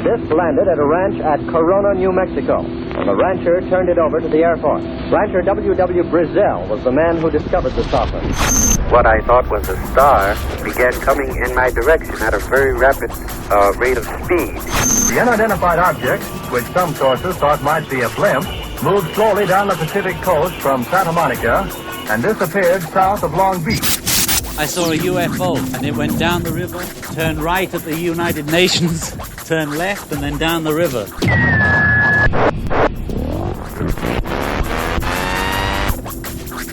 disc landed at a ranch at Corona, New Mexico, and the rancher turned it over to the Air Force. Rancher W.W. Brazell was the man who discovered the saucer. What I thought was a star began coming in my direction at a very rapid rate of speed. The unidentified object, which some sources thought might be a blimp, moved slowly down the Pacific coast from Santa Monica and disappeared south of Long Beach. I saw a UFO, and it went down the river, turned right at the United Nations, turned left, and then down the river.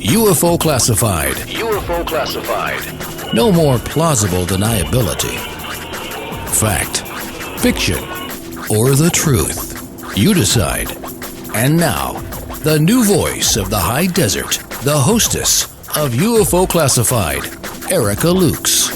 UFO Classified. UFO Classified. No more plausible deniability. Fact, fiction, or the truth. You decide. And now, the new voice of the high desert, the hostess of UFO Classified, Erica Lukes.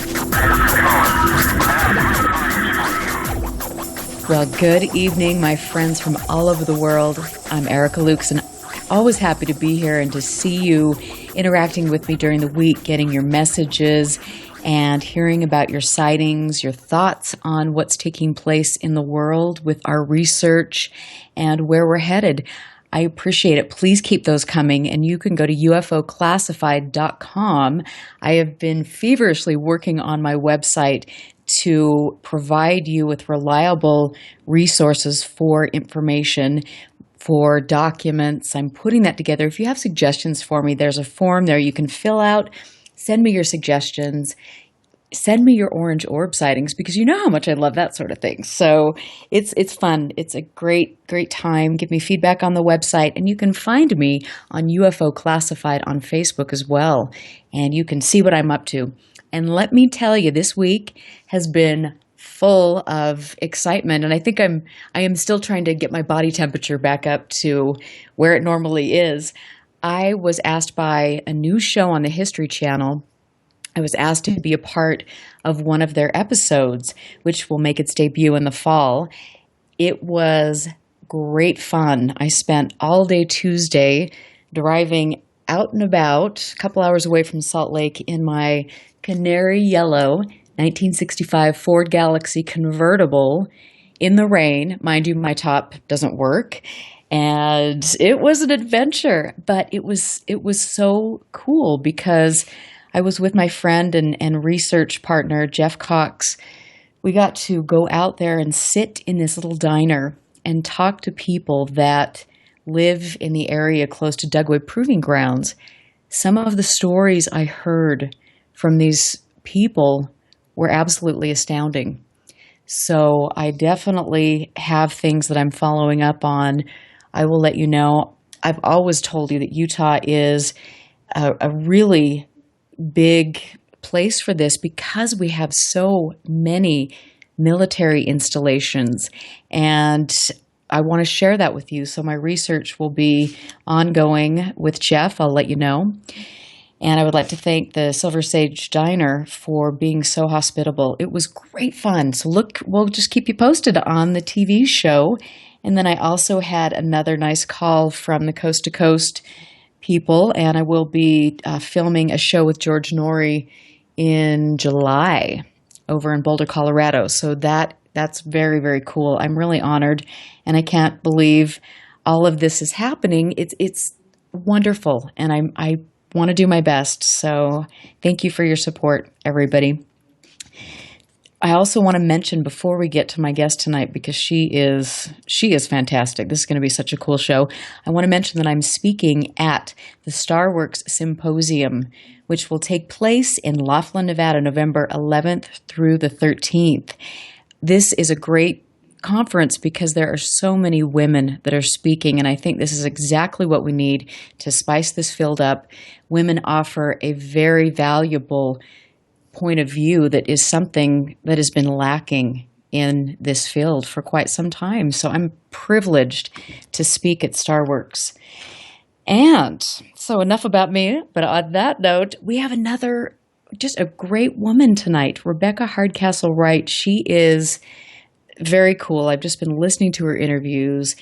Well, good evening, my friends from all over the world. I'm Erica Lukes, and I'm always happy to be here and to see you interacting with me during the week, getting your messages and hearing about your sightings, your thoughts on what's taking place in the world with our research and where we're headed. I appreciate it. Please keep those coming, and you can go to ufoclassified.com. I have been feverishly working on my website to provide you with reliable resources for information, for documents. I'm putting that together. If you have suggestions for me, there's a form there you can fill out. Send me your suggestions. Send me your orange orb sightings, because you know how much I love that sort of thing. So it's fun. It's a great time. Give me feedback on the website, and you can find me on UFO Classified on Facebook as well, and you can see what I'm up to. And let me tell you, this week has been full of excitement, and I think I am still trying to get my body temperature back up to where it normally is. I was asked by a new show on the History Channel. I was asked to be a part of one of their episodes, which will make its debut in the fall. It was great fun. I spent all day Tuesday driving out and about, a couple hours away from Salt Lake, in my canary yellow 1965 Ford Galaxy convertible in the rain. Mind you, my top doesn't work. And it was an adventure, but it was so cool because I was with my friend and research partner, Jeff Cox. We got to go out there and sit in this little diner and talk to people that live in the area close to Dugway Proving Grounds. Some of the stories I heard from these people were absolutely astounding. So I definitely have things that I'm following up on. I will let you know. I've always told you that Utah is a really big place for this because we have so many military installations, and I want to share that with you. So my research will be ongoing with Jeff. I'll let you know. And I would like to thank the Silver Sage Diner for being so hospitable. It was great fun. So look, we'll just keep you posted on the TV show. And then I also had another nice call from the Coast to Coast people, and I will be filming a show with George Norrie in July over in Boulder, Colorado. So that's very, very cool. I'm really honored, and I can't believe all of this is happening. It's wonderful, and I want to do my best. So thank you for your support, everybody. I also want to mention before we get to my guest tonight, because she is fantastic. This is going to be such a cool show. I want to mention that I'm speaking at the Starworks Symposium, which will take place in Laughlin, Nevada, November 11th through the 13th. This is a great conference because there are so many women that are speaking, and I think this is exactly what we need to spice this field up. Women offer a very valuable point of view that is something that has been lacking in this field for quite some time. So I'm privileged to speak at Starworks. And so enough about me, but on that note, we have just a great woman tonight, Rebeca Hardcastle Wright. She is very cool. I've just been listening to her interviews,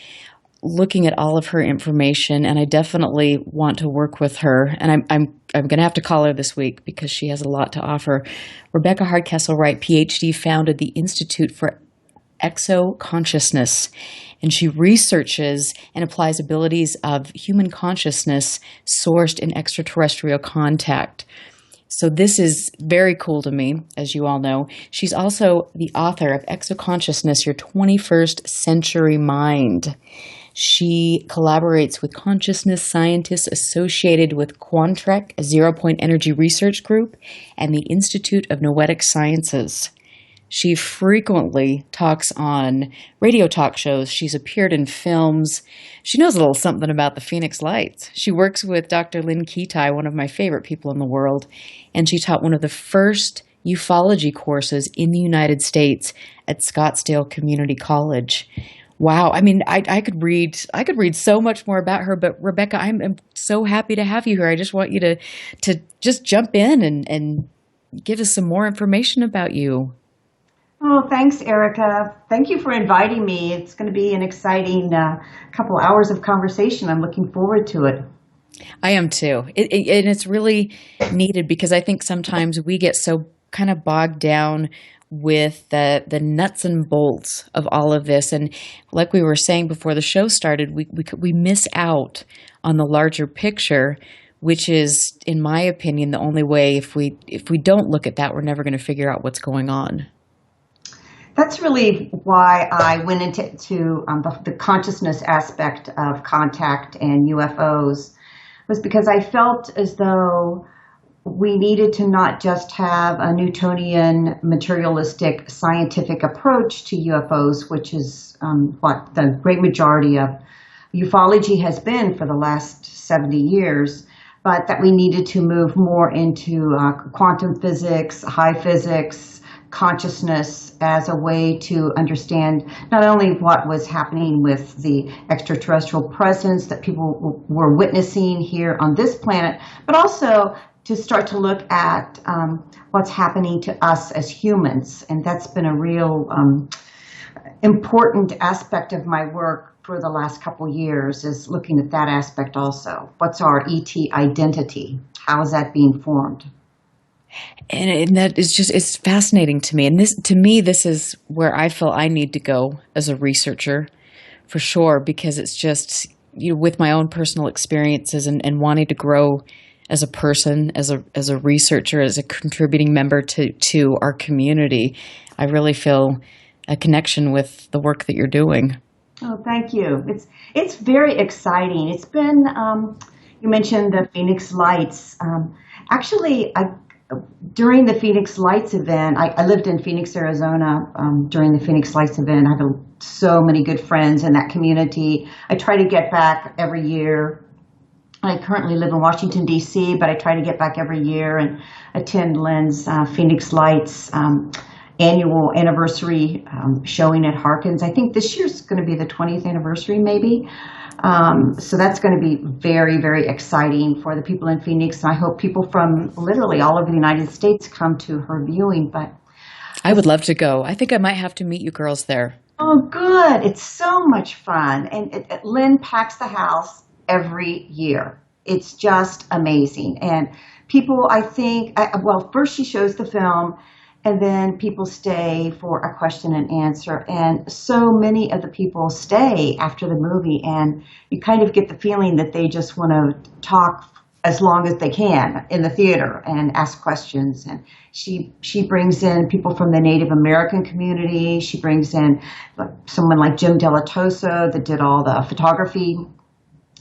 looking at all of her information, and I definitely want to work with her. And I'm going to have to call her this week because she has a lot to offer. Rebeca Hardcastle Wright, PhD, founded the Institute for exo-consciousness, and she researches and applies abilities of human consciousness sourced in extraterrestrial contact. So this is very cool to me, as you all know. She's also the author of Exo-Consciousness, Your 21st Century Mind. She collaborates with consciousness scientists associated with Quantrek, a zero-point energy research group, and the Institute of Noetic Sciences. She frequently talks on radio talk shows. She's appeared in films. She knows a little something about the Phoenix Lights. She works with Dr. Lynn Ketai, one of my favorite people in the world, and she taught one of the first ufology courses in the United States at Scottsdale Community College. Wow, I mean, I could read so much more about her, but Rebecca, I'm so happy to have you here. I just want you to just jump in and give us some more information about you. Oh, thanks, Erica. Thank you for inviting me. It's going to be an exciting couple hours of conversation. I'm looking forward to it. I am too. And it's really needed because I think sometimes we get so kind of bogged down with the nuts and bolts of all of this. And like we were saying before the show started, we miss out on the larger picture, which is, in my opinion, the only way. If we don't look at that, we're never going to figure out what's going on. That's really why I went into the consciousness aspect of contact and UFOs, was because I felt as though we needed to not just have a Newtonian materialistic scientific approach to UFOs, which is what the great majority of ufology has been for the last 70 years, but that we needed to move more into quantum physics, high physics, consciousness as a way to understand not only what was happening with the extraterrestrial presence that people were witnessing here on this planet, but also to start to look at what's happening to us as humans. And that's been a real important aspect of my work for the last couple years, is looking at that aspect also. What's our ET identity? How is that being formed? And that is just, it's fascinating to me. And this is where I feel I need to go as a researcher, for sure, because it's just, with my own personal experiences and wanting to grow as a person, as a researcher, as a contributing member to our community, I really feel a connection with the work that you're doing. Oh, thank you. It's very exciting. It's been, you mentioned the Phoenix Lights. Actually, during the Phoenix Lights event, I lived in Phoenix, Arizona during the Phoenix Lights event. I have so many good friends in that community. I try to get back every year. I currently live in Washington, D.C., but I try to get back every year and attend Lynn's Phoenix Lights annual anniversary showing at Harkins. I think this year's going to be the 20th anniversary, maybe. So that's going to be very, very exciting for the people in Phoenix. And I hope people from literally all over the United States come to her viewing. But I would love to go. I think I might have to meet you girls there. Oh, good. It's so much fun. And Lynn packs the house every year. It's just amazing. And people, I think, first she shows the film, and then people stay for a question and answer. And so many of the people stay after the movie, and you kind of get the feeling that they just want to talk as long as they can in the theater and ask questions. And she brings in people from the Native American community. She brings in someone like Jim Delatoso that did all the photography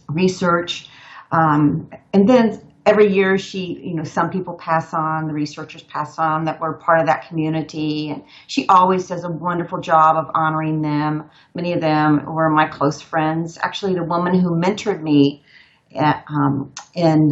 research. And then every year some people pass on, the researchers pass on that were part of that community. And she always does a wonderful job of honoring them. Many of them were my close friends. Actually, the woman who mentored me in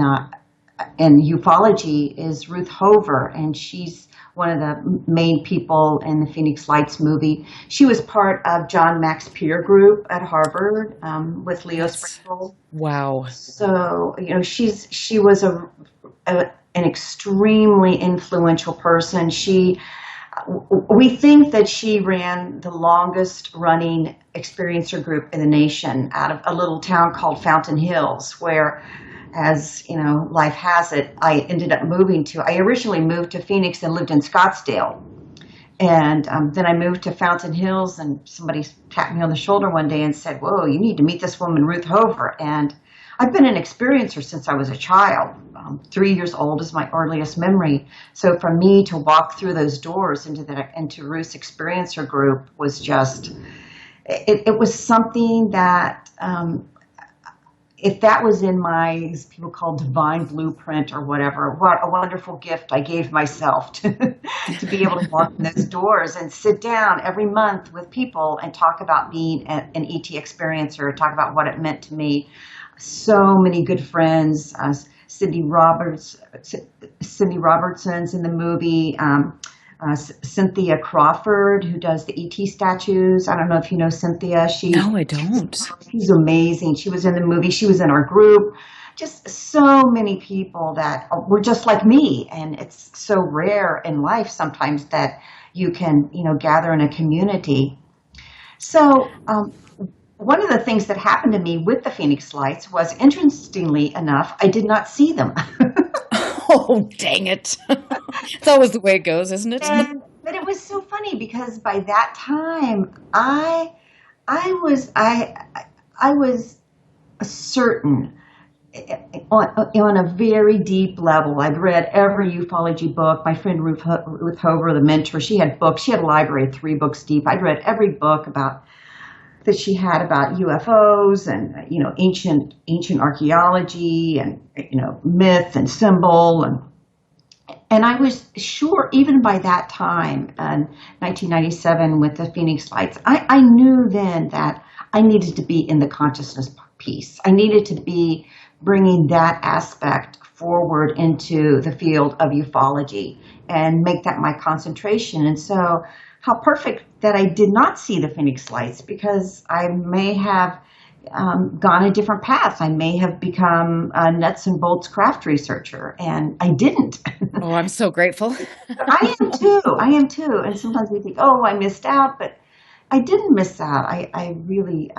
ufology is Ruth Hover, and she's one of the main people in the Phoenix Lights movie. She was part of John Max peer group at Harvard with Leo Sprinkle. Wow. So, she was an extremely influential person. We think that she ran the longest running experiencer group in the nation out of a little town called Fountain Hills, where, as life has it, I ended up I originally moved to Phoenix and lived in Scottsdale. And then I moved to Fountain Hills, and somebody tapped me on the shoulder one day and said, "Whoa, you need to meet this woman, Ruth Hover." And I've been an experiencer since I was a child. 3 years old is my earliest memory. So for me to walk through those doors into Ruth's experiencer group was just, it was something that, if that was in my, people call divine blueprint or whatever, what a wonderful gift I gave myself to be able to walk in those doors and sit down every month with people and talk about being an ET experiencer, talk about what it meant to me. So many good friends, Cindy Robertson's in the movie, Cynthia Crawford, who does the ET statues. I don't know if you know Cynthia. No, I don't. She's amazing. She was in the movie. She was in our group. Just so many people that were just like me. And it's so rare in life sometimes that you can, gather in a community. So one of the things that happened to me with the Phoenix Lights was, interestingly enough, I did not see them. Oh, dang it. It's always the way it goes, isn't it? But it was so funny because by that time, I was certain on a very deep level. I've read every ufology book. My friend Ruth Hover, the mentor, she had books. She had a library of 3 books deep. I'd read every book that she had about UFOs and, ancient archaeology and, myth and symbol. And I was sure, even by that time, in 1997 with the Phoenix Lights, I knew then that I needed to be in the consciousness piece. I needed to be bringing that aspect forward into the field of ufology and make that my concentration. And so how perfect that I did not see the Phoenix Lights, because I may have gone a different path. I may have become a nuts and bolts craft researcher, and I didn't. Oh, I'm so grateful. I am too. And sometimes we think, oh, I missed out, but I didn't miss out. I really,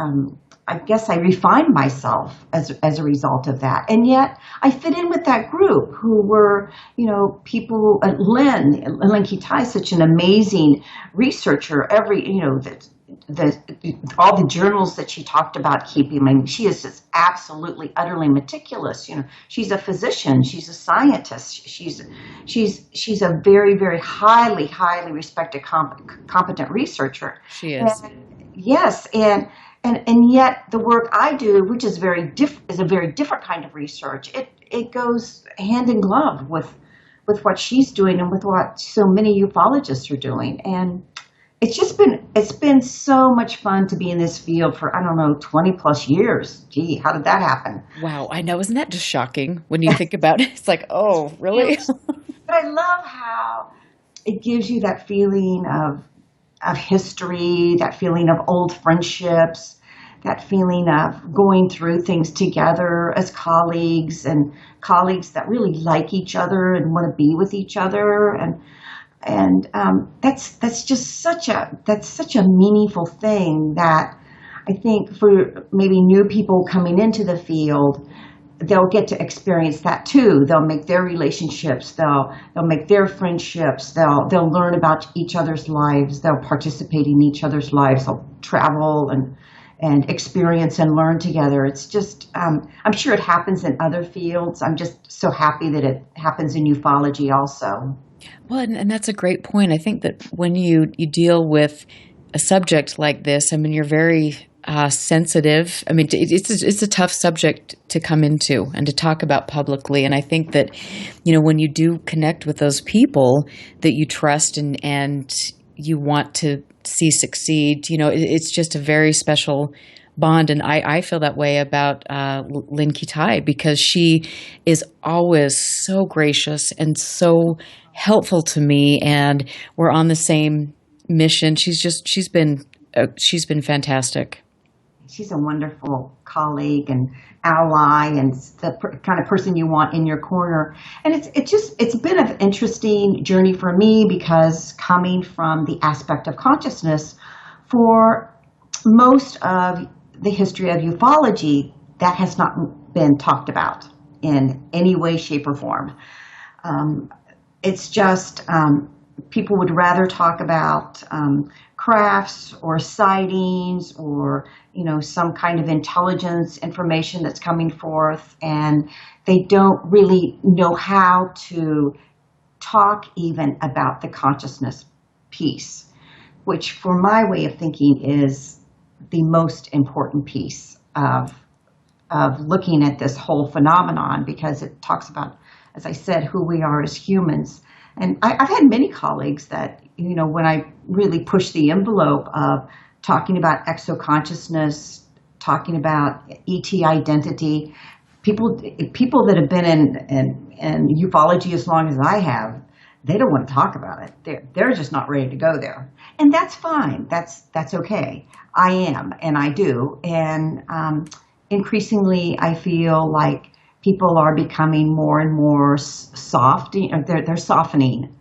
I guess I refined myself as a result of that. And yet I fit in with that group who were, people, Lynn Kitai, such an amazing researcher. All the journals that she talked about keeping. I mean, she is just absolutely, utterly meticulous. She's a physician. She's a scientist. She's a very, very highly, highly respected, competent researcher. She is. Yes, and yet the work I do, which is is a very different kind of research. It goes hand in glove with what she's doing and with what so many ufologists are doing. And it's been so much fun to be in this field for, 20 plus years. Gee, how did that happen? Wow, I know. Isn't that just shocking when you think about it? It's like, oh, really? But I love how it gives you that feeling of history, that feeling of old friendships, that feeling of going through things together as colleagues, and colleagues that really like each other and want to be with each other. And that's just such a meaningful thing that I think for maybe new people coming into the field, they'll get to experience that too. They'll make their relationships, they'll make their friendships, they'll learn about each other's lives, they'll participate in each other's lives, they'll travel and experience and learn together. It's just, I'm sure it happens in other fields. I'm just so happy that it happens in ufology also. Well, and that's a great point. I think that when you deal with a subject like this, I mean, you're very sensitive. I mean, it's a tough subject to come into and to talk about publicly. And I think that, when you do connect with those people that you trust and you want to see succeed, it's just a very special bond. And I feel that way about Lynn Kitai, because she is always so gracious and so helpful to me, and we're on the same mission. She's been fantastic. She's a wonderful colleague and ally, and the kind of person you want in your corner. And it's been an interesting journey for me, because coming from the aspect of consciousness, for most of the history of ufology, that has not been talked about in any way, shape, or form. It's just people would rather talk about crafts or sightings or, some kind of intelligence information that's coming forth, and they don't really know how to talk even about the consciousness piece, which for my way of thinking is the most important piece of looking at this whole phenomenon, because it talks about, as I said, who we are as humans. And I've had many colleagues that, when I really push the envelope of talking about exoconsciousness, talking about ET identity, people that have been in ufology as long as I have, they don't want to talk about it. They're just not ready to go there. And that's fine. That's okay. I am, and I do. And increasingly, I feel like people are becoming more and more soft. They're softening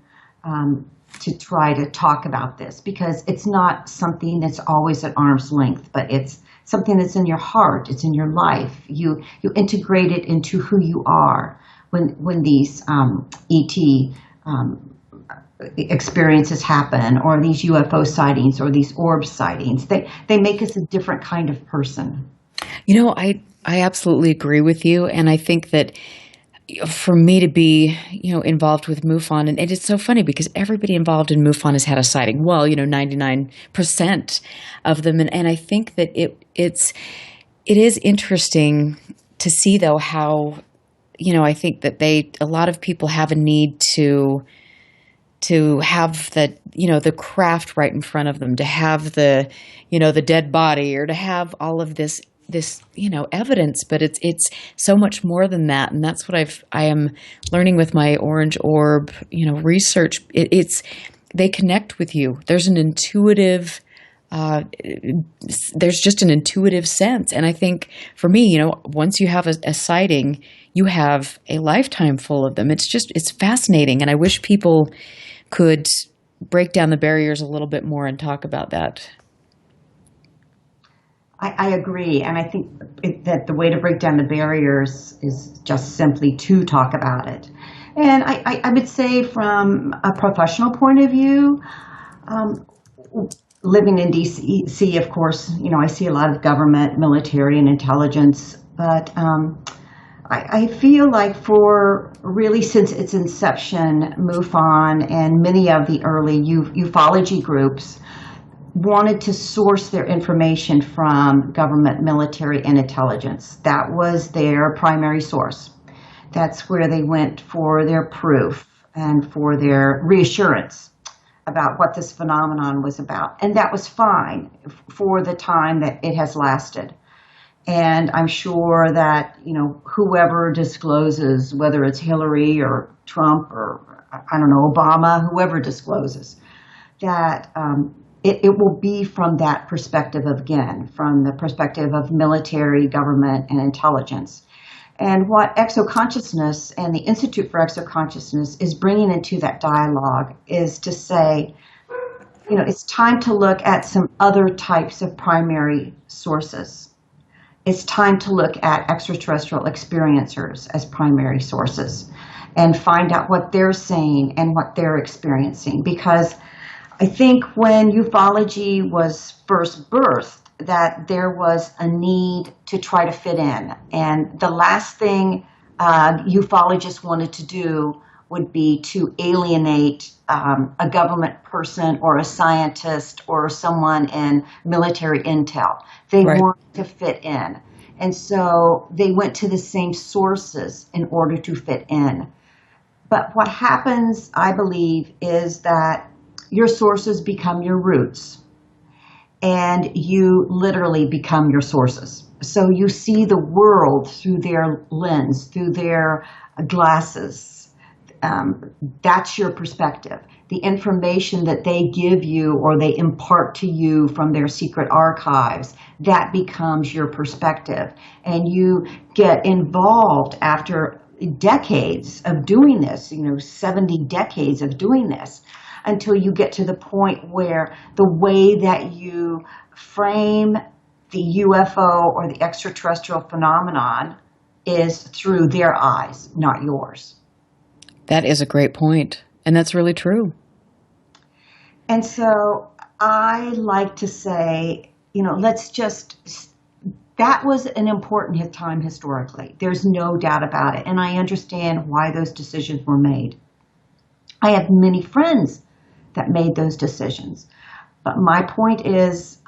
to try to talk about this, because it's not something that's always at arm's length, but it's something that's in your heart. It's in your life. You integrate it into who you are when these ET experiences happen, or these UFO sightings, or these orb sightings. They make us a different kind of person. I absolutely agree with you, and I think that for me to be, involved with MUFON, and it's so funny because everybody involved in MUFON has had a sighting. Well, 99% of them, and I think that it is interesting to see though how, I think that a lot of people have a need to have the craft right in front of them, to have the dead body, or to have all of this evidence, but it's so much more than that. And that's what I am learning with my orange orb, research. They connect with you. There's an intuitive, there's just an intuitive sense. And I think for me, once you have a sighting, you have a lifetime full of them. It's fascinating. And I wish people could break down the barriers a little bit more and talk about that. I agree, and I think that the way to break down the barriers is just simply to talk about it. And I would say from a professional point of view, living in D.C., of course, I see a lot of government, military, and intelligence, but I feel like for really since its inception, MUFON and many of the early ufology groups wanted to source their information from government, military, and intelligence. That was their primary source. That's where they went for their proof and for their reassurance about what this phenomenon was about. And that was fine for the time that it has lasted. And I'm sure that, whoever discloses, whether it's Hillary or Trump or, Obama, whoever discloses, that it will be from that perspective from the perspective of military, government, and intelligence. And what exoconsciousness and the Institute for Exoconsciousness is bringing into that dialogue is to say, it's time to look at some other types of primary sources. It's time to look at extraterrestrial experiencers as primary sources and find out what they're saying and what they're experiencing. Because I think when ufology was first birthed, that there was a need to try to fit in. And the last thing ufologists wanted to do would be to alienate a government person or a scientist or someone in military intel. They wanted to fit in. And so they went to the same sources in order to fit in. But what happens, I believe, is that your sources become your roots, and you literally become your sources. So you see the world through their lens, through their glasses. That's your perspective. The information that they give you or they impart to you from their secret archives, that becomes your perspective. And you get involved after decades of doing this, 70 decades of doing this, until you get to the point where the way that you frame the UFO or the extraterrestrial phenomenon is through their eyes, not yours. That is a great point, and that's really true. And so I like to say, that was an important time historically. There's no doubt about it. And I understand why those decisions were made. I have many friends that made those decisions. But my point is,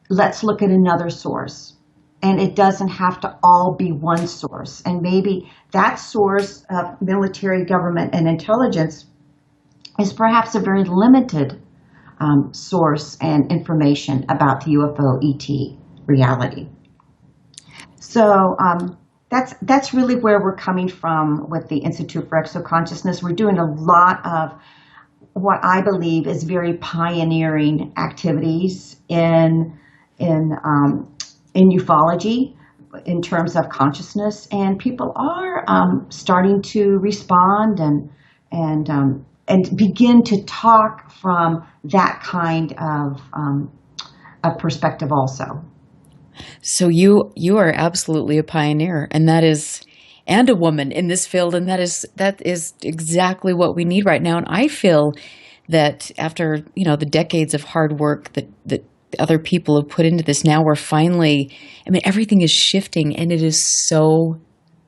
let's look at another source. And it doesn't have to all be one source. And maybe that source of military, government, and intelligence is perhaps a very limited source and information about the UFO ET reality. So that's really where we're coming from with the Institute for Exoconsciousness. We're doing a lot of what I believe is very pioneering activities in ufology in terms of consciousness, and people are starting to respond and begin to talk from that kind of perspective also. So you are absolutely a pioneer, and and a woman in this field, and that is exactly what we need right now. And I feel that after the decades of hard work that other people have put into this, now we're finally, everything is shifting, and it is so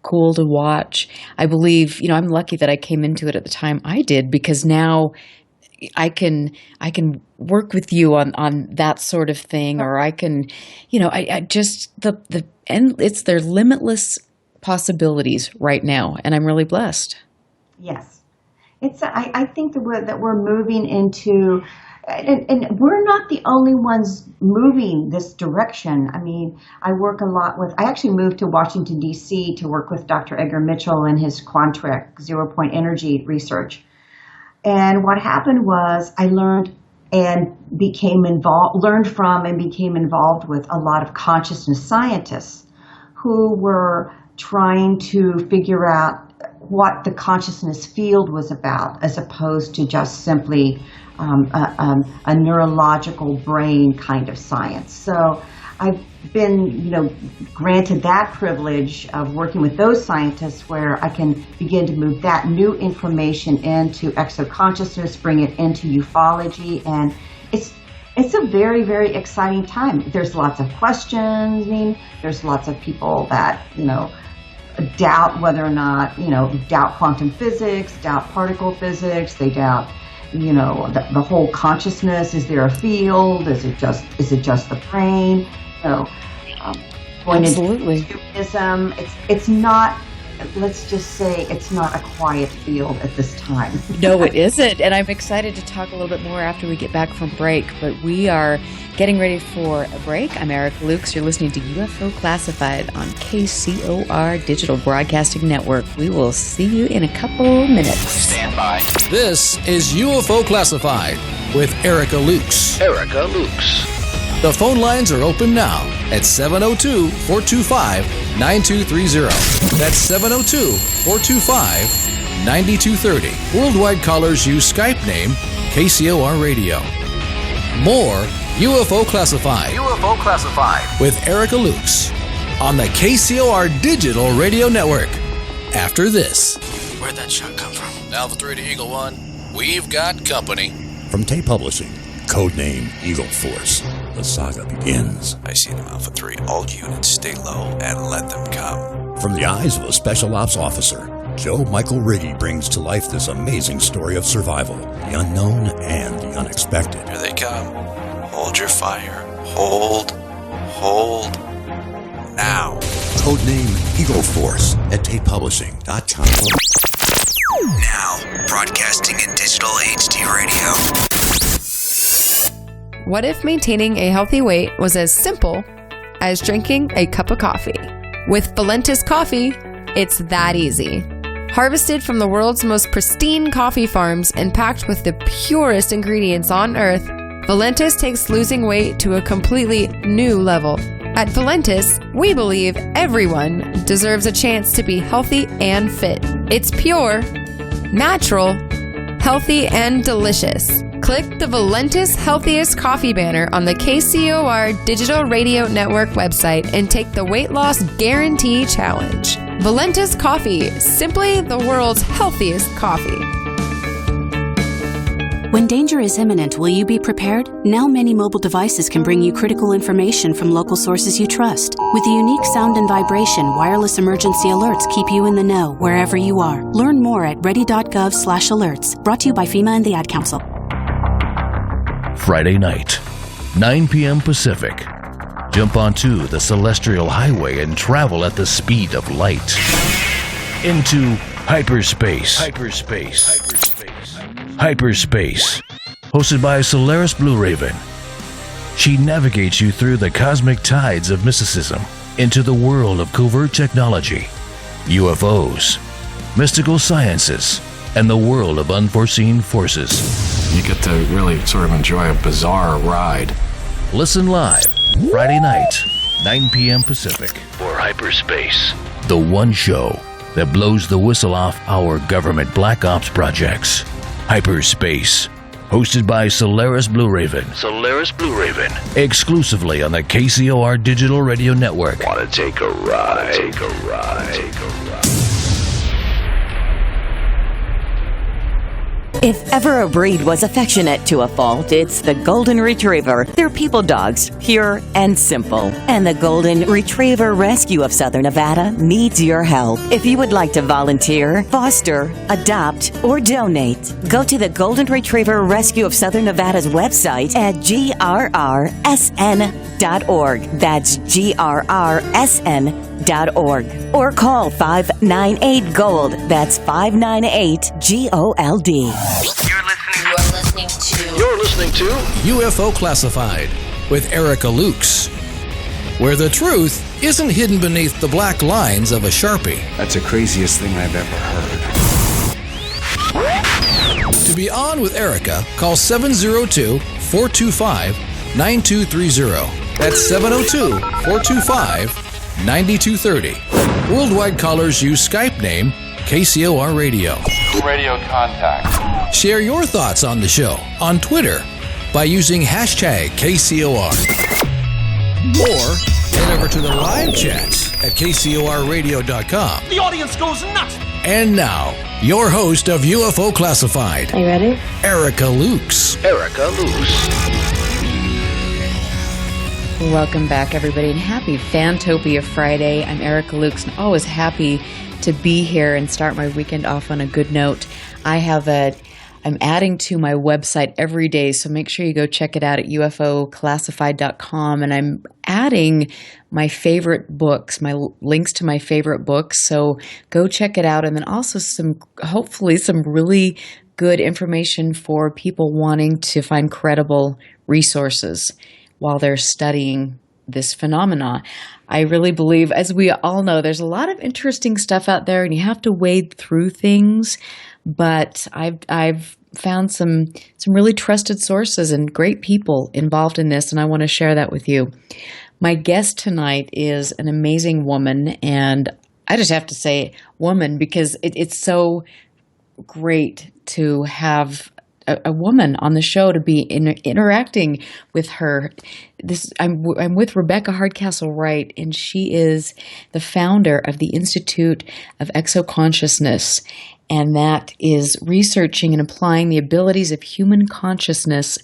cool to watch. I believe, I'm lucky that I came into it at the time I did, because now I can work with you on that sort of thing, or I can, I just it's their limitless possibilities right now, and I'm really blessed. Yes, I think that we're moving into, and we're not the only ones moving this direction. I work a lot I actually moved to Washington, D.C. to work with Dr. Edgar Mitchell and his Quantric zero-point energy research. And what happened was I learned from and became involved with a lot of consciousness scientists who were trying to figure out what the consciousness field was about, as opposed to just simply a neurological brain kind of science. So I've been, granted that privilege of working with those scientists, where I can begin to move that new information into exoconsciousness, bring it into ufology, and it's a very, very exciting time. There's lots of questions. There's lots of people that, doubt whether or not, doubt quantum physics, doubt particle physics. They doubt, the whole consciousness. Is there a field? Is it just the brain? So, absolutely. Humanism, it's not. Let's just say it's not a quiet field at this time. No, it isn't. And I'm excited to talk a little bit more after we get back from break. But we are getting ready for a break. I'm Erica Lukes. You're listening to UFO Classified on KCOR Digital Broadcasting Network. We will see you in a couple minutes. Stand by. This is UFO Classified with Erica Lukes. Erica Lukes. The phone lines are open now at 702-425-9230. That's 702-425-9230. Worldwide callers use Skype name KCOR Radio. More UFO Classified. UFO Classified with Erica Lukes on the KCOR Digital Radio Network. After this. Where'd that shot come from? Alpha 3 to Eagle 1. We've got company. From Tay Publishing, codename Eagle Force. The saga begins. I see them, Alpha 3. All units stay low and let them come. From the eyes of a special ops officer, Joe Michael Riggy brings to life this amazing story of survival, the unknown and the unexpected. Here they come. Hold your fire. Hold. Now. Codename Eagle Force at TatePublishing.com. Now, broadcasting in digital HD radio. What if maintaining a healthy weight was as simple as drinking a cup of coffee? With Valentis coffee, it's that easy. Harvested from the world's most pristine coffee farms and packed with the purest ingredients on earth, Valentis takes losing weight to a completely new level. At Valentis, we believe everyone deserves a chance to be healthy and fit. It's pure, natural, healthy, and delicious. Click the Valentis Healthiest Coffee banner on the KCOR Digital Radio Network website and take the Weight Loss Guarantee Challenge. Valentis Coffee, simply the world's healthiest coffee. When danger is imminent, will you be prepared? Now many mobile devices can bring you critical information from local sources you trust. With the unique sound and vibration, wireless emergency alerts keep you in the know wherever you are. Learn more at ready.gov/alerts. Brought to you by FEMA and the Ad Council. Friday night, 9 p.m. Pacific. Jump onto the Celestial Highway and travel at the speed of light. Into hyperspace. Hyperspace. Hosted by Solaris Blue Raven. She navigates you through the cosmic tides of mysticism into the world of covert technology, UFOs, mystical sciences, and the world of unforeseen forces. You get to really sort of enjoy a bizarre ride. Listen live, Friday night, 9 p.m. Pacific, for Hyperspace, the one show that blows the whistle off our government black ops projects. Hyperspace, hosted by Solaris Blue Raven. Exclusively on the KCOR Digital Radio Network. Want to take a ride? If ever a breed was affectionate to a fault, it's the Golden Retriever. They're people dogs, pure and simple. And the Golden Retriever Rescue of Southern Nevada needs your help. If you would like to volunteer, foster, adopt, or donate, go to the Golden Retriever Rescue of Southern Nevada's website at grrsn.org. That's grrsn.org. Or call 598-GOLD. That's 598-GOLD. You're listening to UFO Classified with Erica Lukes, where the truth isn't hidden beneath the black lines of a Sharpie. That's the craziest thing I've ever heard. To be on with Erica, call 702-425-9230. That's 702-425-9230. Worldwide callers use Skype name KCOR Radio. Radio contact. Share your thoughts on the show on Twitter by using hashtag KCOR. Or head over to the live chats at KCORradio.com. The audience goes nuts! And now, your host of UFO Classified. Are you ready? Erica Lukes. Welcome back, everybody, and happy Fantopia Friday. I'm Erica Lukes, and always happy to be here and start my weekend off on a good note. I'm adding to my website every day, so make sure you go check it out at ufoclassified.com, and I'm adding my favorite books, my links to my favorite books, so go check it out, and then also hopefully some really good information for people wanting to find credible resources while they're studying this phenomena. I really believe, as we all know, there's a lot of interesting stuff out there, and you have to wade through things. But I've found some really trusted sources and great people involved in this, and I want to share that with you. My guest tonight is an amazing woman, and I just have to say woman because it's so great to have a woman on the show, to be interacting with her. I'm with Rebeca Hardcastle Wright, and she is the founder of the Institute of Exoconsciousness, and that is researching and applying the abilities of human consciousness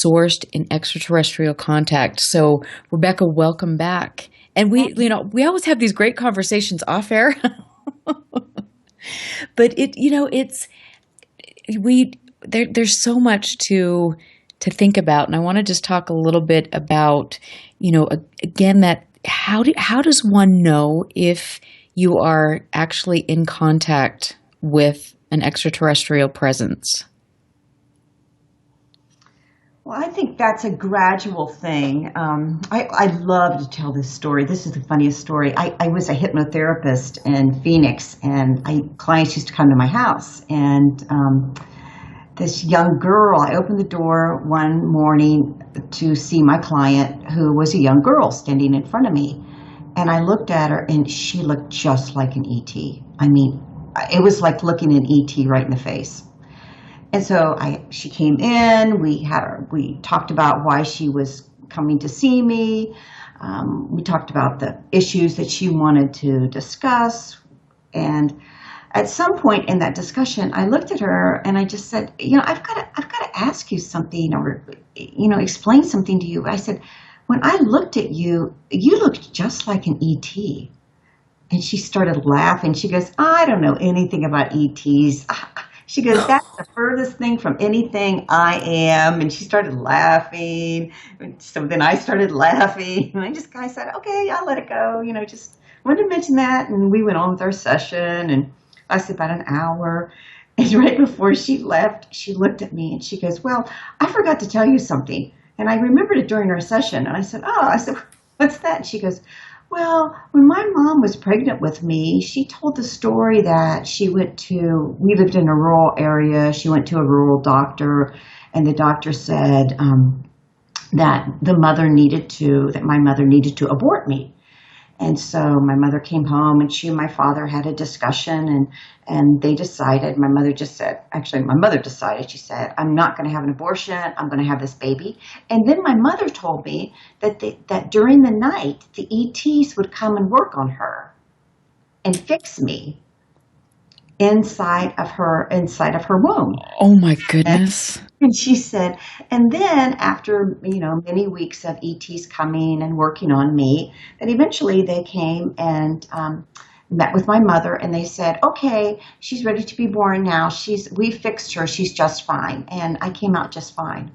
sourced in extraterrestrial contact. So, Rebeca, welcome back. And we always have these great conversations off air, but there's so much to think about, and I want to just talk a little bit about, again, that how does one know if you are actually in contact with an extraterrestrial presence? Well, I think that's a gradual thing. I love to tell this story. This is the funniest story. I was a hypnotherapist in Phoenix, and clients used to come to my house, and this young girl, I opened the door one morning to see my client, who was a young girl standing in front of me. And I looked at her, and she looked just like an ET. I mean, it was like looking an ET right in the face. And so she came in, we talked about why she was coming to see me. We talked about the issues that she wanted to discuss. And at some point in that discussion, I looked at her and I just said, I've got to ask you something, or, explain something to you. I said, when I looked at you, you looked just like an ET. And she started laughing. She goes, I don't know anything about ETs. She goes, that's the furthest thing from anything I am. And she started laughing. So then I started laughing. And I just kind of said, okay, I'll let it go. Just wanted to mention that. And we went on with our session. And I lasted about an hour. And right before she left, she looked at me and she goes, well, I forgot to tell you something. And I remembered it during our session. And I said, what's that? And she goes, well, when my mom was pregnant with me, she told the story that we lived in a rural area. She went to a rural doctor, and the doctor said that my mother needed to abort me. And so my mother came home, and she and my father had a discussion, and they decided, my mother decided, she said, I'm not going to have an abortion, I'm going to have this baby. And then my mother told me that during the night, the ETs would come and work on her and fix me inside of her womb. Oh my goodness. And she said, and then after, many weeks of ETs coming and working on me, that eventually they came and met with my mother, and they said, okay, she's ready to be born now. We fixed her. She's just fine. And I came out just fine.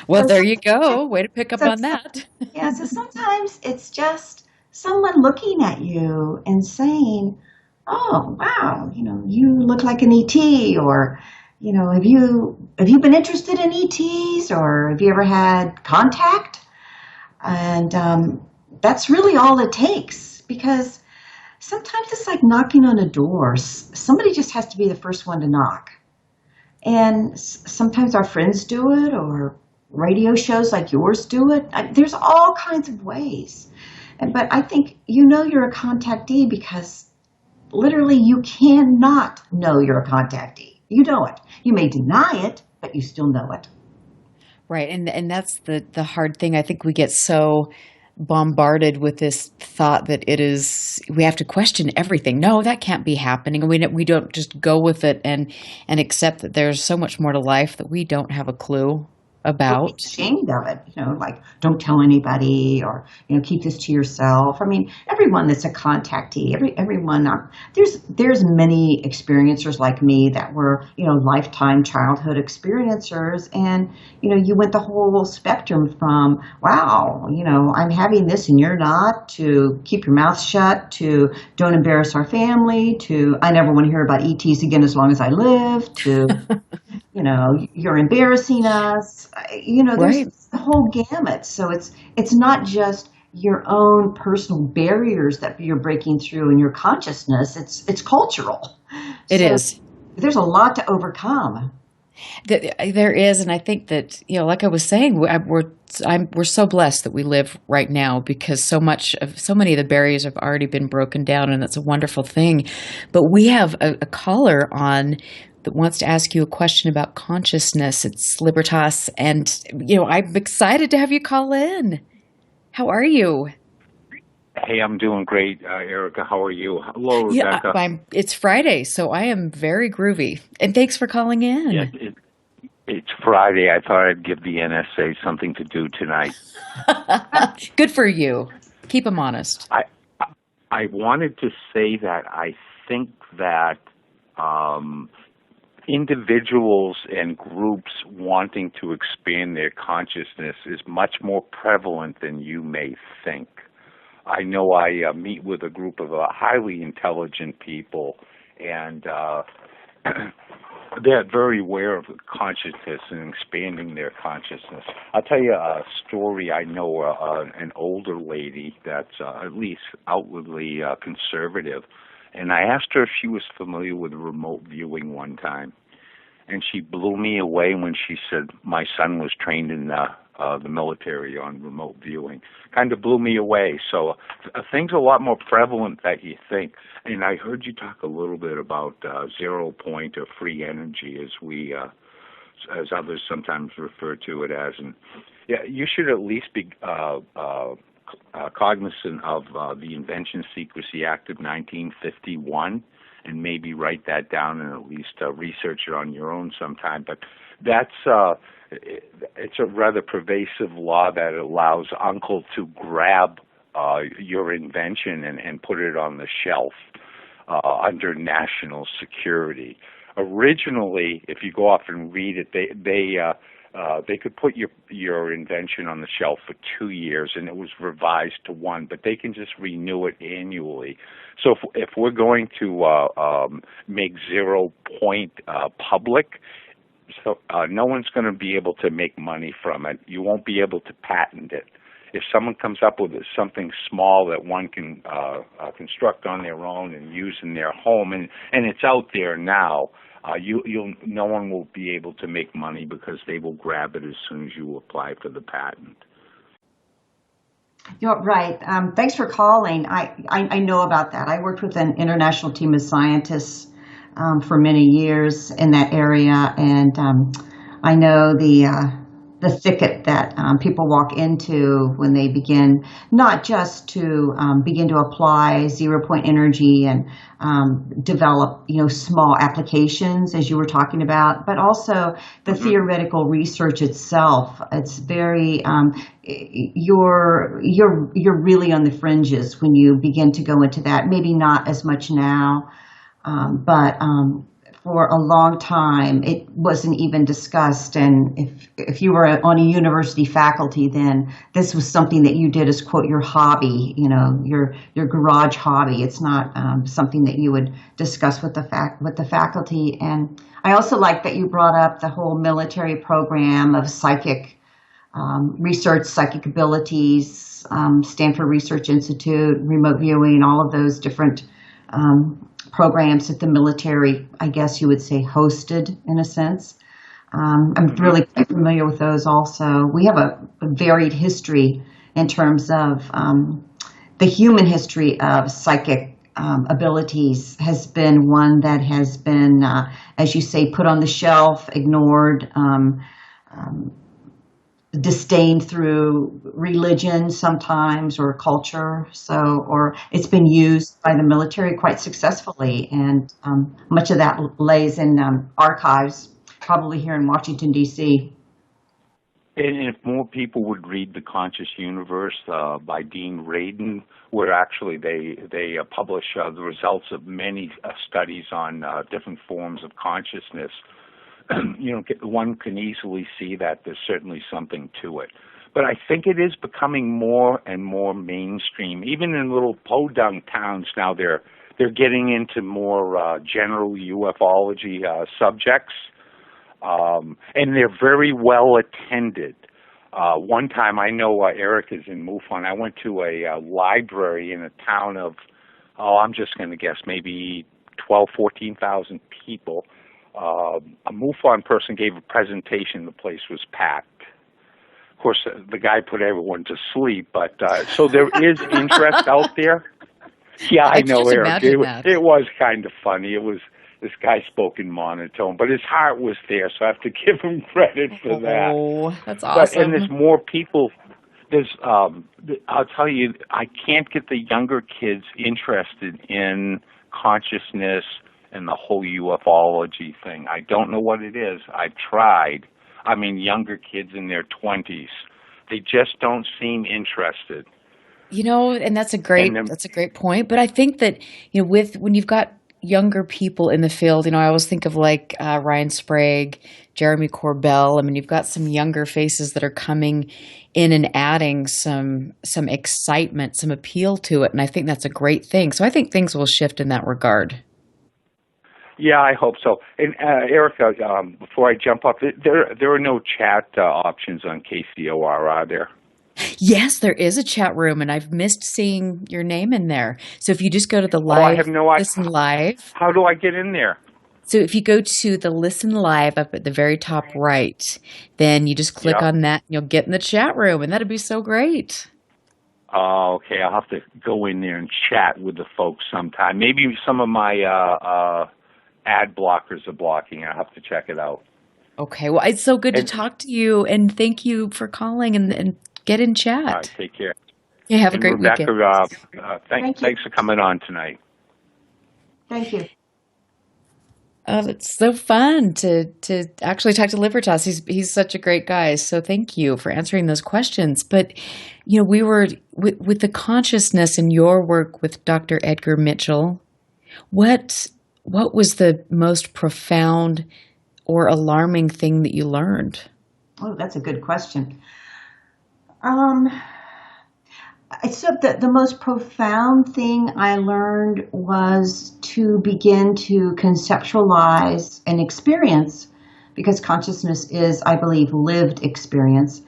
Well, there you go. Way to pick up on that. Yeah, so sometimes it's just someone looking at you and saying, oh, wow, you look like an ET, or, have you been interested in ETs, or have you ever had contact? And that's really all it takes, because sometimes it's like knocking on a door. Somebody just has to be the first one to knock. And sometimes our friends do it, or radio shows like yours do it. There's all kinds of ways. But I think you're a contactee because literally you cannot know you're a contactee. You know it. You may deny it, but you still know it. Right. And that's the hard thing. I think we get so bombarded with this thought that we have to question everything. No, that can't be happening. And we don't just go with it and accept that there's so much more to life that we don't have a clue about. Don't be ashamed of it, like don't tell anybody, or keep this to yourself. I mean, everyone that's a contactee, everyone, there's many experiencers like me that were lifetime childhood experiencers, and you went the whole spectrum from wow, I'm having this and you're not, to keep your mouth shut, to don't embarrass our family, to I never want to hear about ETs again as long as I live, to you're embarrassing us. There's right. the whole gamut. So it's not just your own personal barriers that you're breaking through in your consciousness. It's cultural. It is. There's a lot to overcome. There is, and I think that like I was saying, we're so blessed that we live right now, because so many of the barriers have already been broken down, and that's a wonderful thing. But we have a caller on that wants to ask you a question about consciousness. It's Libertas, and I'm excited to have you call in. How are you? Hey, I'm doing great, Erica. How are you? Hello, Rebecca. Yeah, it's Friday, so I am very groovy. And thanks for calling in. Yeah, it's Friday. I thought I'd give the NSA something to do tonight. Good for you. Keep them honest. I wanted to say that I think that individuals and groups wanting to expand their consciousness is much more prevalent than you may think. I know I meet with a group of highly intelligent people, and they're very aware of consciousness and expanding their consciousness. I'll tell you a story. I know an older lady that's at least outwardly conservative, and I asked her if she was familiar with remote viewing one time, and she blew me away when she said my son was trained in the military on remote viewing. Kind of blew me away. So things are a lot more prevalent than you think. And I heard you talk a little bit about 0 point or free energy, as others sometimes refer to it as. And yeah, you should at least be cognizant of the Invention Secrecy Act of 1951, and maybe write that down and at least research it on your own sometime. But that's it's a rather pervasive law that allows Uncle to grab your invention and put it on the shelf under national security. Originally, if you go off and read it, they could put your invention on the shelf for 2 years, and it was revised to 1, but they can just renew it annually. So if we're going to make 0 Point public, so no one's going to be able to make money from it. You won't be able to patent it. If someone comes up with something small that one can construct on their own and use in their home, and it's out there now, no one will be able to make money because they will grab it as soon as you apply for the patent. You're right. Thanks for calling. I know about that. I worked with an international team of scientists for many years in that area, and I know the thicket that people walk into when they begin not just to begin to apply 0 Point energy and develop small applications as you were talking about, but also the theoretical research itself. It's very you're really on the fringes when you begin to go into that. Maybe not as much now. But for a long time, it wasn't even discussed. And if you were on a university faculty, then this was something that you did as, quote, your hobby, your garage hobby. It's not something that you would discuss with the faculty. And I also like that you brought up the whole military program of psychic research, psychic abilities, Stanford Research Institute, remote viewing, all of those different programs that the military, I guess you would say, hosted in a sense. I'm really quite familiar with those also. We have a varied history in terms of the human history of psychic abilities has been one that has been, as you say, put on the shelf, ignored, disdained through religion sometimes or culture. Or it's been used by the military quite successfully, and much of that lays in archives, probably here in Washington, D.C. And if more people would read The Conscious Universe by Dean Radin, where actually they publish the results of many studies on different forms of consciousness, one can easily see that there's certainly something to it. But I think it is becoming more and more mainstream. Even in little podunk towns now, they're getting into more general ufology subjects, and they're very well attended. One time, I know Eric is in MUFON. I went to a library in a town of, I'm just going to guess, maybe 14,000 people. A MUFON person gave a presentation. The place was packed. Of course, the guy put everyone to sleep, but so there is interest out there. Yeah, I know, Eric. It was kind of funny. It was, this guy spoke in monotone, but his heart was there, so I have to give him credit for that. Oh, that's awesome. And there's more people. I'll tell you, I can't get the younger kids interested in consciousness and the whole ufology thing. I don't know what it is. I've tried. I mean, younger kids in their 20s, they just don't seem interested. And that's a great point. But I think that when you've got younger people in the field, I always think of like Ryan Sprague, Jeremy Corbell. I mean, you've got some younger faces that are coming in and adding some excitement, some appeal to it, and I think that's a great thing. So I think things will shift in that regard. Yeah, I hope so. And Erica, before I jump off, there are no chat options on KCOR, are there? Yes, there is a chat room, and I've missed seeing your name in there. So if you just go to the live, I have no idea. Listen Live. How do I get in there? So if you go to the Listen Live up at the very top right, then you just click on that, and you'll get in the chat room, and that'd be so great. Oh, okay. I'll have to go in there and chat with the folks sometime. Maybe some of my ad blockers are blocking. I'll have to check it out. Okay. Well, it's so good to talk to you, and thank you for calling and get in chat. All right. Take care. Yeah, have a And great Rebecca, weekend. thanks for coming on tonight. Thank you. Oh, it's so fun to actually talk to Libertas. He's such a great guy. So thank you for answering those questions. But we were with the consciousness in your work with Dr. Edgar Mitchell. What was the most profound or alarming thing that you learned? Oh, that's a good question. Except that the most profound thing I learned was to begin to conceptualize an experience, because consciousness is, I believe, lived experience,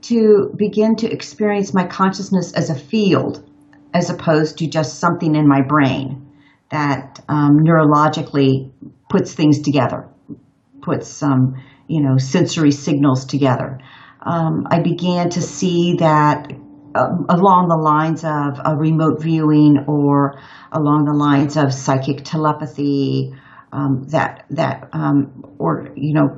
to begin to experience my consciousness as a field, as opposed to just something in my brain that neurologically puts things together, puts some, sensory signals together. I began to see that along the lines of a remote viewing or along the lines of psychic telepathy, or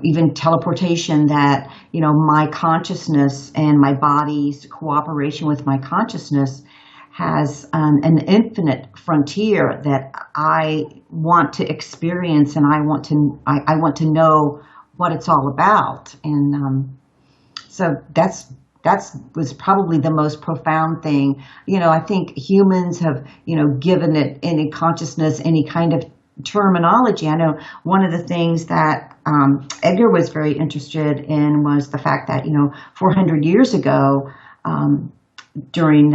even teleportation, that my consciousness and my body's cooperation with my consciousness has an infinite frontier that I want to experience, and I want to know what it's all about. And so that was probably the most profound thing. I think humans have, given it any consciousness, any kind of terminology. I know one of the things that Edgar was very interested in was the fact that, 400 years ago, during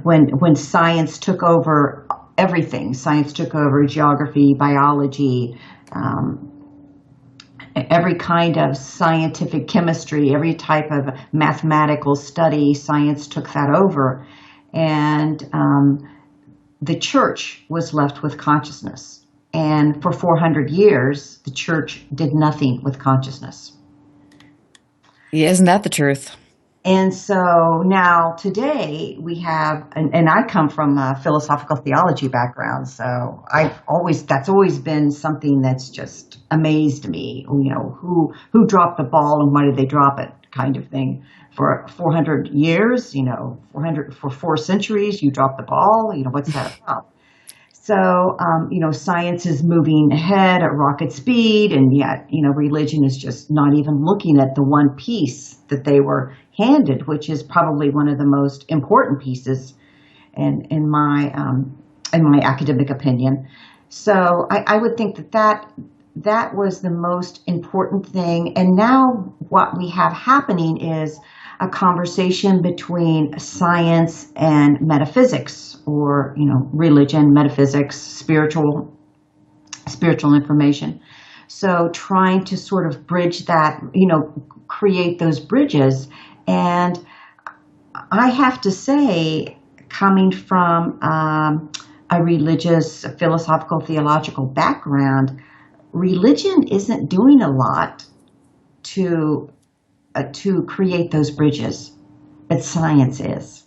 when science took over everything, science took over geography, biology, every kind of scientific chemistry, every type of mathematical study, science took that over. And the church was left with consciousness. And for 400 years, the church did nothing with consciousness. Yeah, isn't that the truth? And so now today we have, and I come from a philosophical theology background, so that's always been something that's just amazed me. Who dropped the ball and why did they drop it, kind of thing. For 400 years, 4 centuries, you dropped the ball. What's that about? So, science is moving ahead at rocket speed, and yet, religion is just not even looking at the one piece that they were handed, which is probably one of the most important pieces in my academic opinion. So I would think that was the most important thing. And now what we have happening is a conversation between science and metaphysics, or religion, metaphysics, spiritual information. So trying to sort of bridge that, create those bridges. And I have to say, coming from a religious, philosophical, theological background, religion isn't doing a lot to create those bridges, but science is.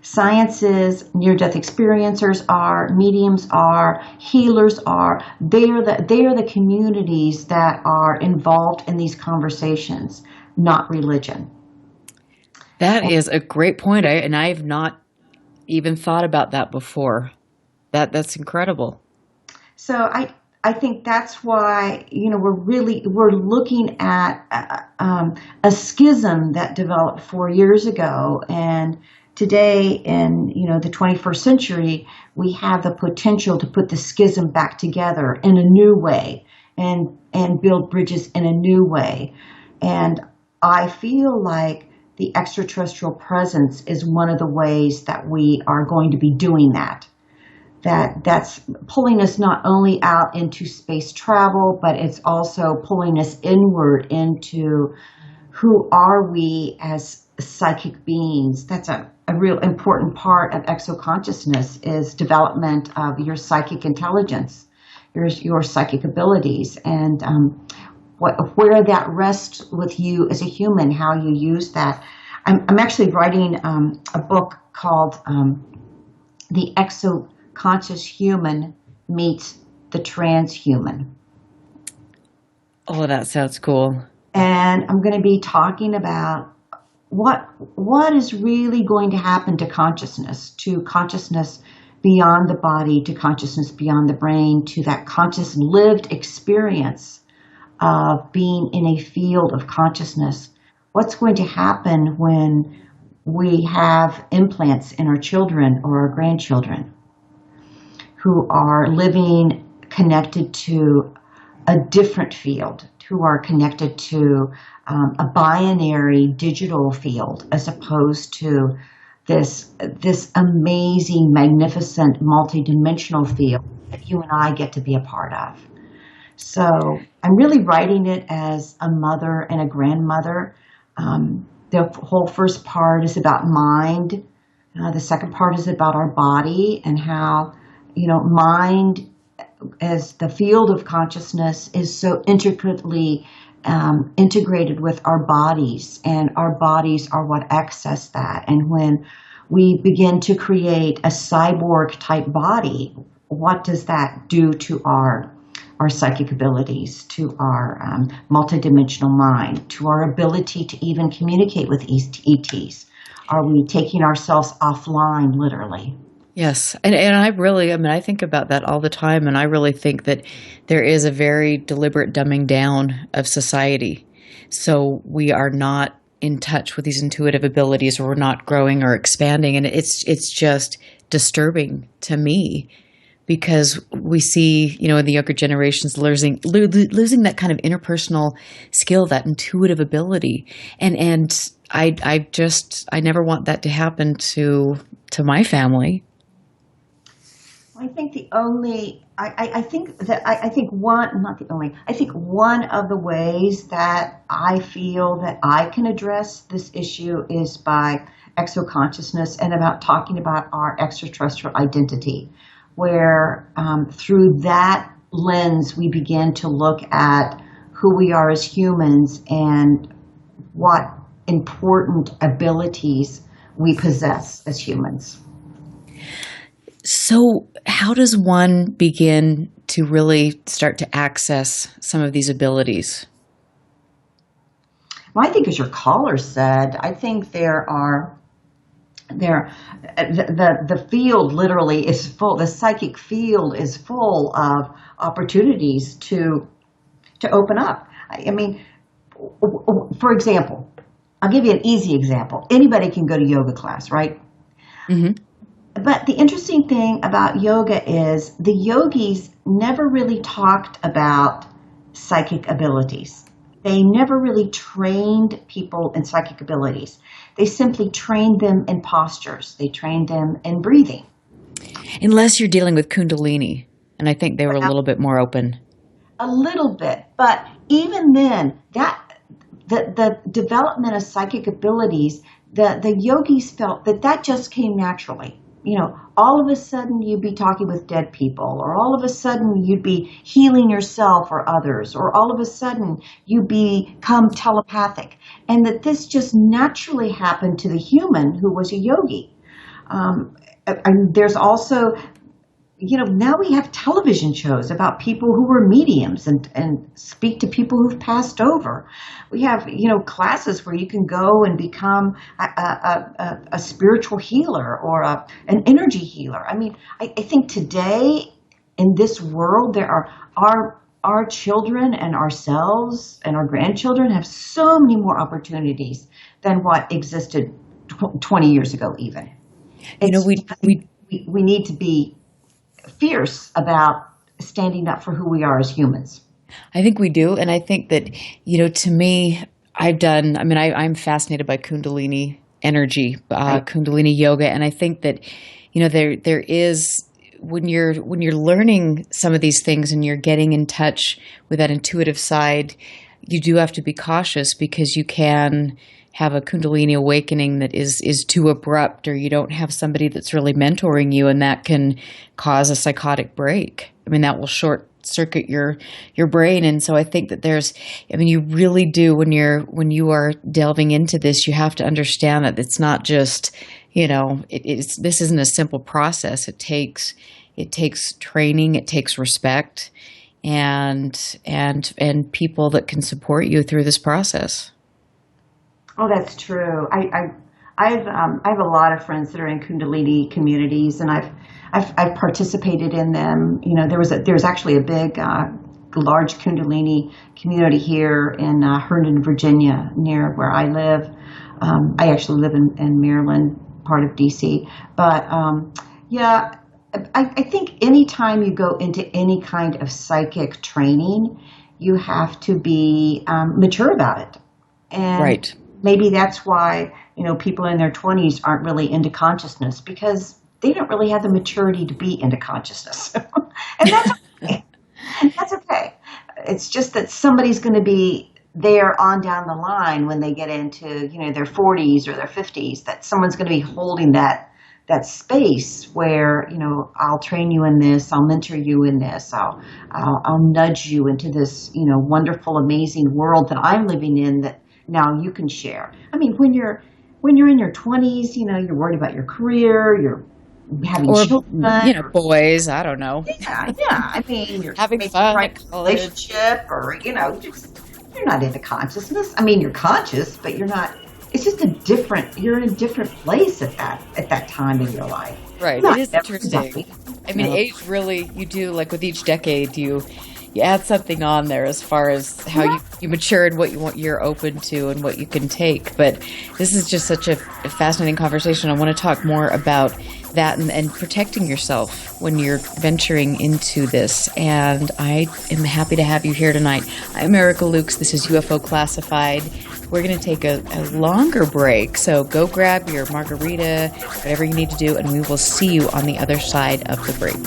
Science is, near-death experiencers are, mediums are, healers are. They are the communities that are involved in these conversations, not religion. That is a great point. I've not even thought about that before. That's incredible. So I think that's why, we're looking at a schism that developed 4 years ago, and today in, the 21st century, we have the potential to put the schism back together in a new way and build bridges in a new way. And I feel like the extraterrestrial presence is one of the ways that we are going to be doing that. That's pulling us not only out into space travel, but it's also pulling us inward into who are we as psychic beings. That's a real important part of exoconsciousness, is development of your psychic intelligence, your psychic abilities, and where that rests with you as a human, how you use that. I'm actually writing a book called The Exoconscious Human Meets the Transhuman. Oh, that sounds cool. And I'm going to be talking about what is really going to happen to consciousness beyond the body, to consciousness beyond the brain, to that conscious lived experience of being in a field of consciousness. What's going to happen when we have implants in our children or our grandchildren who are living connected to a different field, who are connected to a binary digital field as opposed to this amazing, magnificent, multidimensional field that you and I get to be a part of. So I'm really writing it as a mother and a grandmother. The whole first part is about mind. The second part is about our body and how, mind as the field of consciousness is so intricately integrated with our bodies, and our bodies are what access that. And when we begin to create a cyborg type body, what does that do to our psychic abilities, to our multidimensional mind, to our ability to even communicate with ETs? Are we taking ourselves offline, literally? Yes. And I think about that all the time. And I really think that there is a very deliberate dumbing down of society. So we are not in touch with these intuitive abilities, or we're not growing or expanding. And it's just disturbing to me, because we see, in the younger generations losing that kind of interpersonal skill, that intuitive ability. And I never want that to happen to my family. I think one of the ways that I feel that I can address this issue is by exoconsciousness and about talking about our extraterrestrial identity, where through that lens we begin to look at who we are as humans and what important abilities we possess as humans. So how does one begin to really start to access some of these abilities? Well, I think, as your caller said, I think the field literally is full. The psychic field is full of opportunities to open up. I mean, for example, I'll give you an easy example. Anybody can go to yoga class, right? Mm-hmm. But the interesting thing about yoga is the yogis never really talked about psychic abilities. They never really trained people in psychic abilities. They simply trained them in postures. They trained them in breathing. Unless you're dealing with Kundalini. And I think they were a little bit more open. A little bit. But even then, the development of psychic abilities, the yogis felt that just came naturally. All of a sudden you'd be talking with dead people, or all of a sudden you'd be healing yourself or others, or all of a sudden you become telepathic. And that this just naturally happened to the human who was a yogi. And there's also, now we have television shows about people who were mediums and speak to people who've passed over. We have, classes where you can go and become a spiritual healer or an energy healer. I mean, I think today in this world, there are our children and ourselves and our grandchildren have so many more opportunities than what existed 20 years ago even. We need to be fierce about standing up for who we are as humans. I think we do. And I think that, to me, I'm fascinated by Kundalini energy, Kundalini yoga. And I think that, there is, when you're learning some of these things and you're getting in touch with that intuitive side, you do have to be cautious, because you can have a Kundalini awakening that is too abrupt, or you don't have somebody that's really mentoring you, and that can cause a psychotic break. I mean, that will short circuit your brain. And so I think that you really do, when you are delving into this, you have to understand that it's not just, this isn't a simple process. It takes training, it takes respect, and people that can support you through this process. Oh, that's true. I have a lot of friends that are in Kundalini communities, and I've participated in them. You know, there's actually a big, large Kundalini community here in Herndon, Virginia, near where I live. I actually live in Maryland, part of DC. But yeah, I think anytime you go into any kind of psychic training, you have to be mature about it. And Right. maybe that's why, you know, people in their 20s aren't really into consciousness, because they don't really have the maturity to be into consciousness. And that's okay. That's okay. It's just that somebody's going to be there on down the line when they get into, you know, their 40s or their 50s, that someone's going to be holding that space where, you know, I'll train you in this, I'll mentor you in this, I'll nudge you into this, you know, wonderful, amazing world that I'm living in that now you can share. I mean, when you're in your 20s, you know, you're worried about your career, you're having children, you know, boys, I don't know. Yeah. I mean, you're having maybe fun trying at a college. relationship, or, you know, you're not into consciousness. I mean, you're conscious, but you're not. It's just you're in a different place at that time in your life. Right. Not It is interesting. I mean, you know. age really, you do, like with each decade, you add something on there as far as how you mature and what you're open to and what you can take. But this is just such a fascinating conversation. I want to talk more about that and protecting yourself when you're venturing into this. And I am happy to have you here tonight. I'm Erica Lukes. This is UFO Classified. We're going to take a longer break, so go grab your margarita, whatever you need to do, and we will see you on the other side of the break.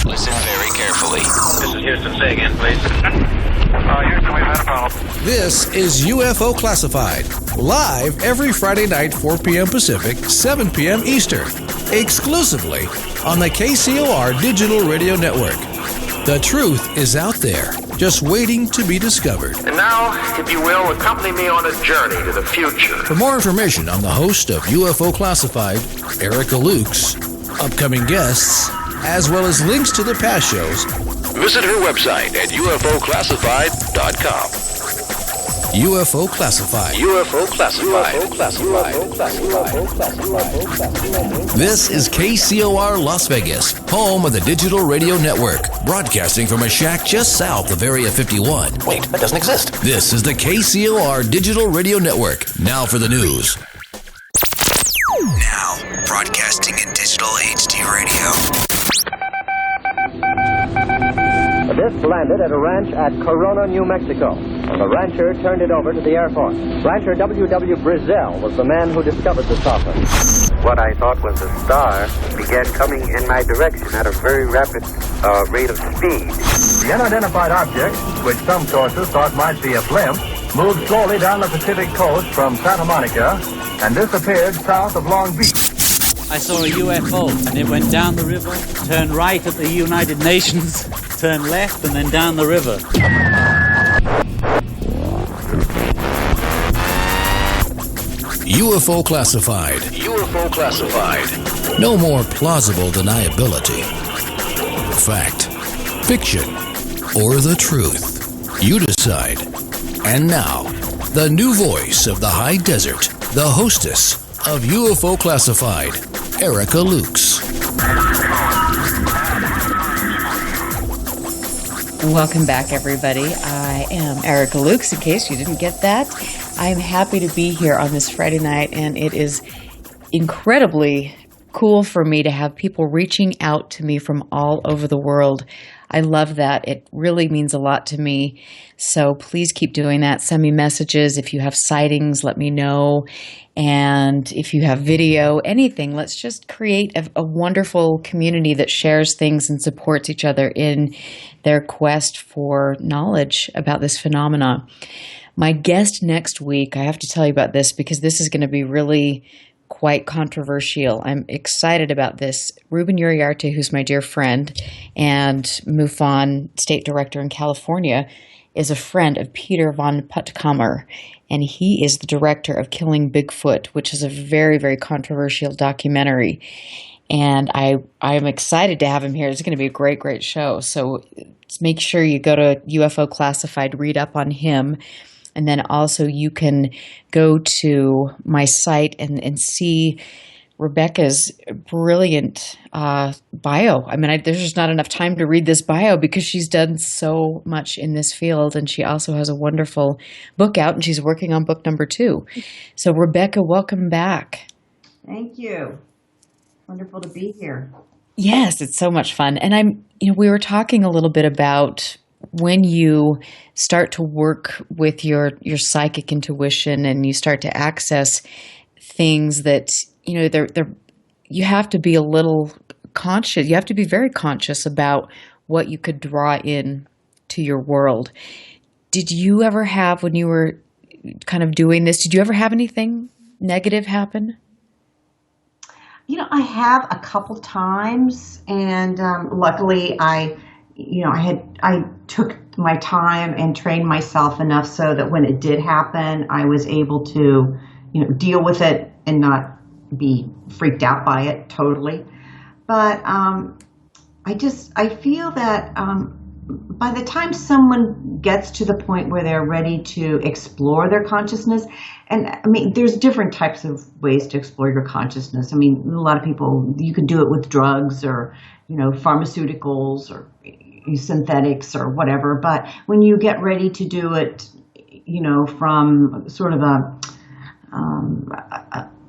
Listen very carefully. This is Houston. Say again, please. Houston, we've had a problem. This is UFO Classified, live every Friday night, 4 p.m. Pacific, 7 p.m. Eastern, exclusively on the KCOR Digital Radio Network. The truth is out there, just waiting to be discovered. And now, if you will, accompany me on a journey to the future. For more information on the host of UFO Classified, Erica Lukes, upcoming guests, as well as links to the past shows, visit her website at ufoclassified.com. UFO Classified. UFO Classified. This is KCOR Las Vegas, home of the Digital Radio Network, broadcasting from a shack just south of Area 51. Wait, that doesn't exist. This is the KCOR Digital Radio Network. Now for the news. Now, broadcasting in digital HD radio. The disc landed at a ranch at Corona, New Mexico, and the rancher turned it over to the Air Force. Rancher W.W. Brazil was the man who discovered the saucer. What I thought was a star began coming in my direction at a very rapid rate of speed. The unidentified object, which some sources thought might be a blimp, moved slowly down the Pacific coast from Santa Monica and disappeared south of Long Beach. I saw a UFO, and it went down the river, turned right at the United Nations, turned left, and then down the river. UFO Classified. UFO Classified. No more plausible deniability. Fact, fiction, or the truth. You decide. And now, the new voice of the high desert, the hostess of UFO Classified, Erica Lukes. Welcome back, everybody. I am Erica Lukes, in case you didn't get that. I'm happy to be here on this Friday night, and it is incredibly cool for me to have people reaching out to me from all over the world. I love that. It really means a lot to me. So please keep doing that. Send me messages. If you have sightings, let me know. And if you have video, anything, let's just create a wonderful community that shares things and supports each other in their quest for knowledge about this phenomena. My guest next week, I have to tell you about this because this is going to be really quite controversial. I'm excited about this. Ruben Uriarte, who's my dear friend and MUFON state director in California, is a friend of Peter von Puttkamer, and he is the director of Killing Bigfoot, which is a very, very controversial documentary. And I'm excited to have him here. It's going to be a great, great show. So make sure you go to UFO Classified, read up on him. And then also you can go to my site and see Rebecca's brilliant bio. I mean, there's just not enough time to read this bio because she's done so much in this field. And she also has a wonderful book out, and she's working on book number 2. So Rebecca, welcome back. Thank you. Wonderful to be here. Yes, it's so much fun. And we were talking a little bit about when you start to work with your psychic intuition and you start to access things that, you have to be a little conscious. You have to be very conscious about what you could draw in to your world. Did you ever have, when you were kind of doing this, did you ever have anything negative happen? I have a couple times, and luckily I took my time and trained myself enough so that when it did happen, I was able to, deal with it and not be freaked out by it totally. But I feel that by the time someone gets to the point where they're ready to explore their consciousness, and I mean, there's different types of ways to explore your consciousness. I mean, a lot of people, you could do it with drugs or, pharmaceuticals or synthetics or whatever. But when you get ready to do it, from sort of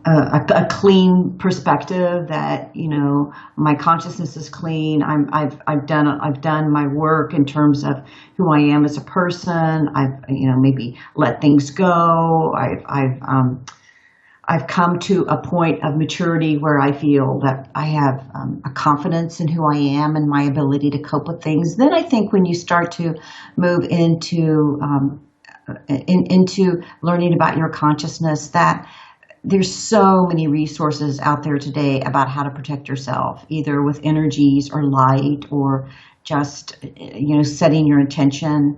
a clean perspective that, my consciousness is clean. I've done my work in terms of who I am as a person. I've, maybe let things go. I've come to a point of maturity where I feel that I have a confidence in who I am and my ability to cope with things. Then I think when you start to move into learning about your consciousness, that there's so many resources out there today about how to protect yourself, either with energies or light or just, setting your intention,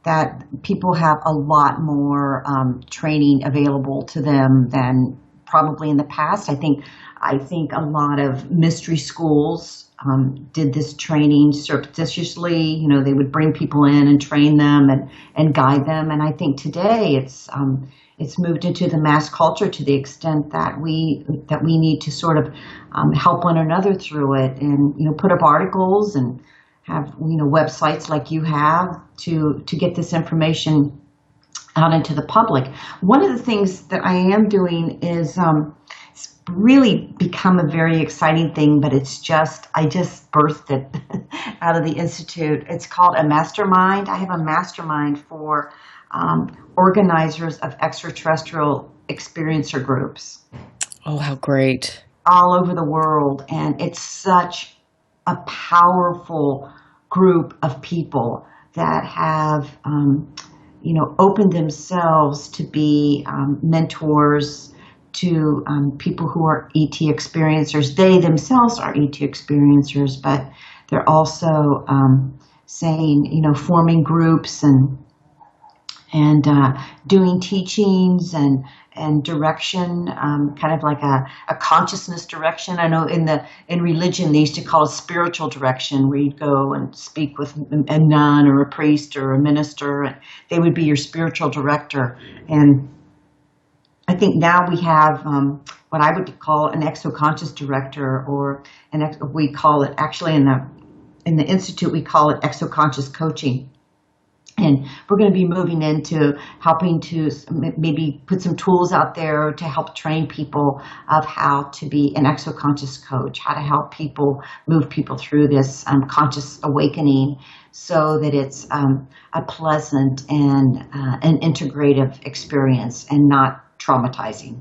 that people have a lot more training available to them than probably in the past. I think a lot of mystery schools did this training surreptitiously. They would bring people in and train them and guide them. And I think today it's moved into the mass culture to the extent that we need to sort of help one another through it, and put up articles and have websites like you have to get this information out into the public. One of the things that I am doing is it's really become a very exciting thing, but I just birthed it out of the Institute. It's called a mastermind. I have a mastermind for organizers of extraterrestrial experiencer groups. Oh, how great. All over the world. And it's such a powerful group of people that have, opened themselves to be mentors to people who are ET experiencers. They themselves are ET experiencers, but they're also forming groups and doing teachings and direction, kind of like a consciousness direction. I know in religion they used to call it spiritual direction, where you'd go and speak with a nun or a priest or a minister, and they would be your spiritual director. And I think now we have what I would call an exoconscious director, or we call it actually in the Institute we call it exoconscious coaching. And we're going to be moving into helping to maybe put some tools out there to help train people of how to be an exoconscious coach, how to help people move people through this conscious awakening so that it's a pleasant and an integrative experience and not traumatizing.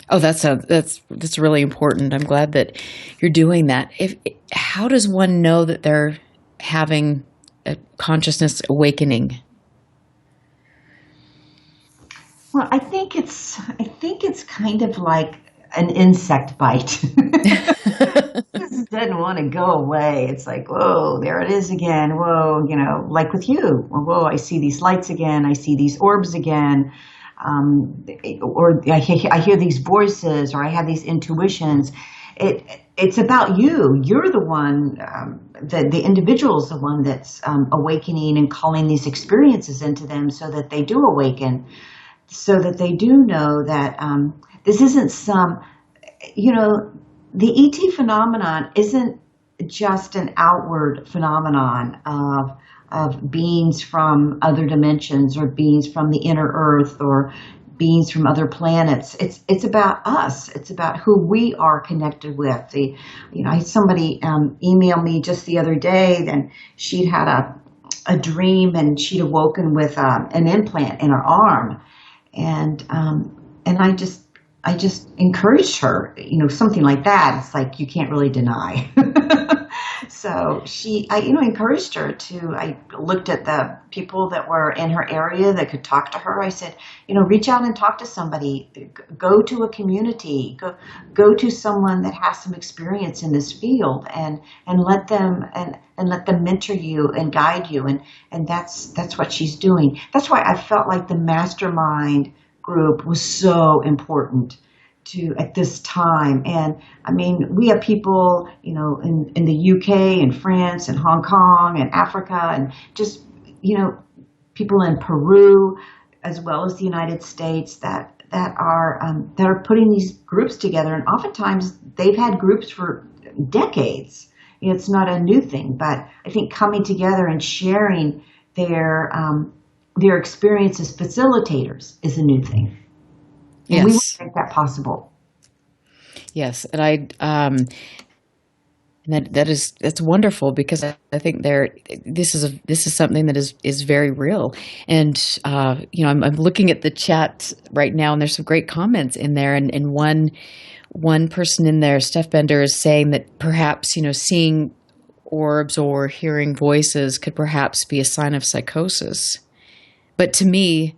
Oh, that's really important. I'm glad that you're doing that. How does one know that they're having a consciousness awakening? Well, I think it's kind of like an insect bite. It doesn't want to go away. It's like, whoa, there it is again. Whoa, like with you. Whoa, I see these lights again. I see these orbs again. Or I hear these voices, or I have these intuitions. it's about you. You're the one, the individual is the one that's awakening and calling these experiences into them so that they do awaken, so that they do know that this isn't some, the ET phenomenon isn't just an outward phenomenon of beings from other dimensions or beings from the inner earth or beings from other planets. It's about us. It's about who we are connected with. I had somebody email me just the other day, and she'd had a dream, and she'd awoken with an implant in her arm, and I just encouraged her, something like that. It's like you can't really deny. So I encouraged her I looked at the people that were in her area that could talk to her. I said, reach out and talk to somebody, go to a community, go to someone that has some experience in this field and let them mentor you and guide you. And that's what she's doing. That's why I felt like the mastermind group was so important at this time. And I mean, we have people, in the UK and France and Hong Kong and Africa and just, people in Peru as well as the United States that are putting these groups together. And oftentimes they've had groups for decades. It's not a new thing, but I think coming together and sharing their experience as facilitators is a new thing. And we want to make that possible. Yes, and that's wonderful, because I think this is something that is very real. And I'm looking at the chat right now, and there's some great comments in there. And one person in there, Steph Bender, is saying that perhaps seeing orbs or hearing voices could perhaps be a sign of psychosis. But to me,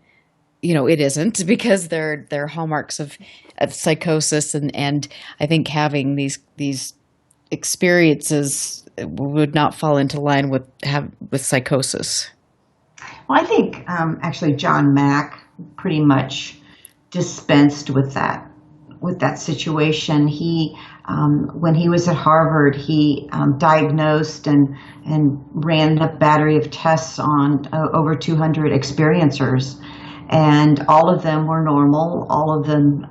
it isn't, because they're hallmarks of psychosis, and I think having these experiences would not fall into line with psychosis. Well, I think actually John Mack pretty much dispensed with that situation. He when he was at Harvard, he diagnosed and ran a battery of tests on over 200 experiencers. And all of them were normal. All of them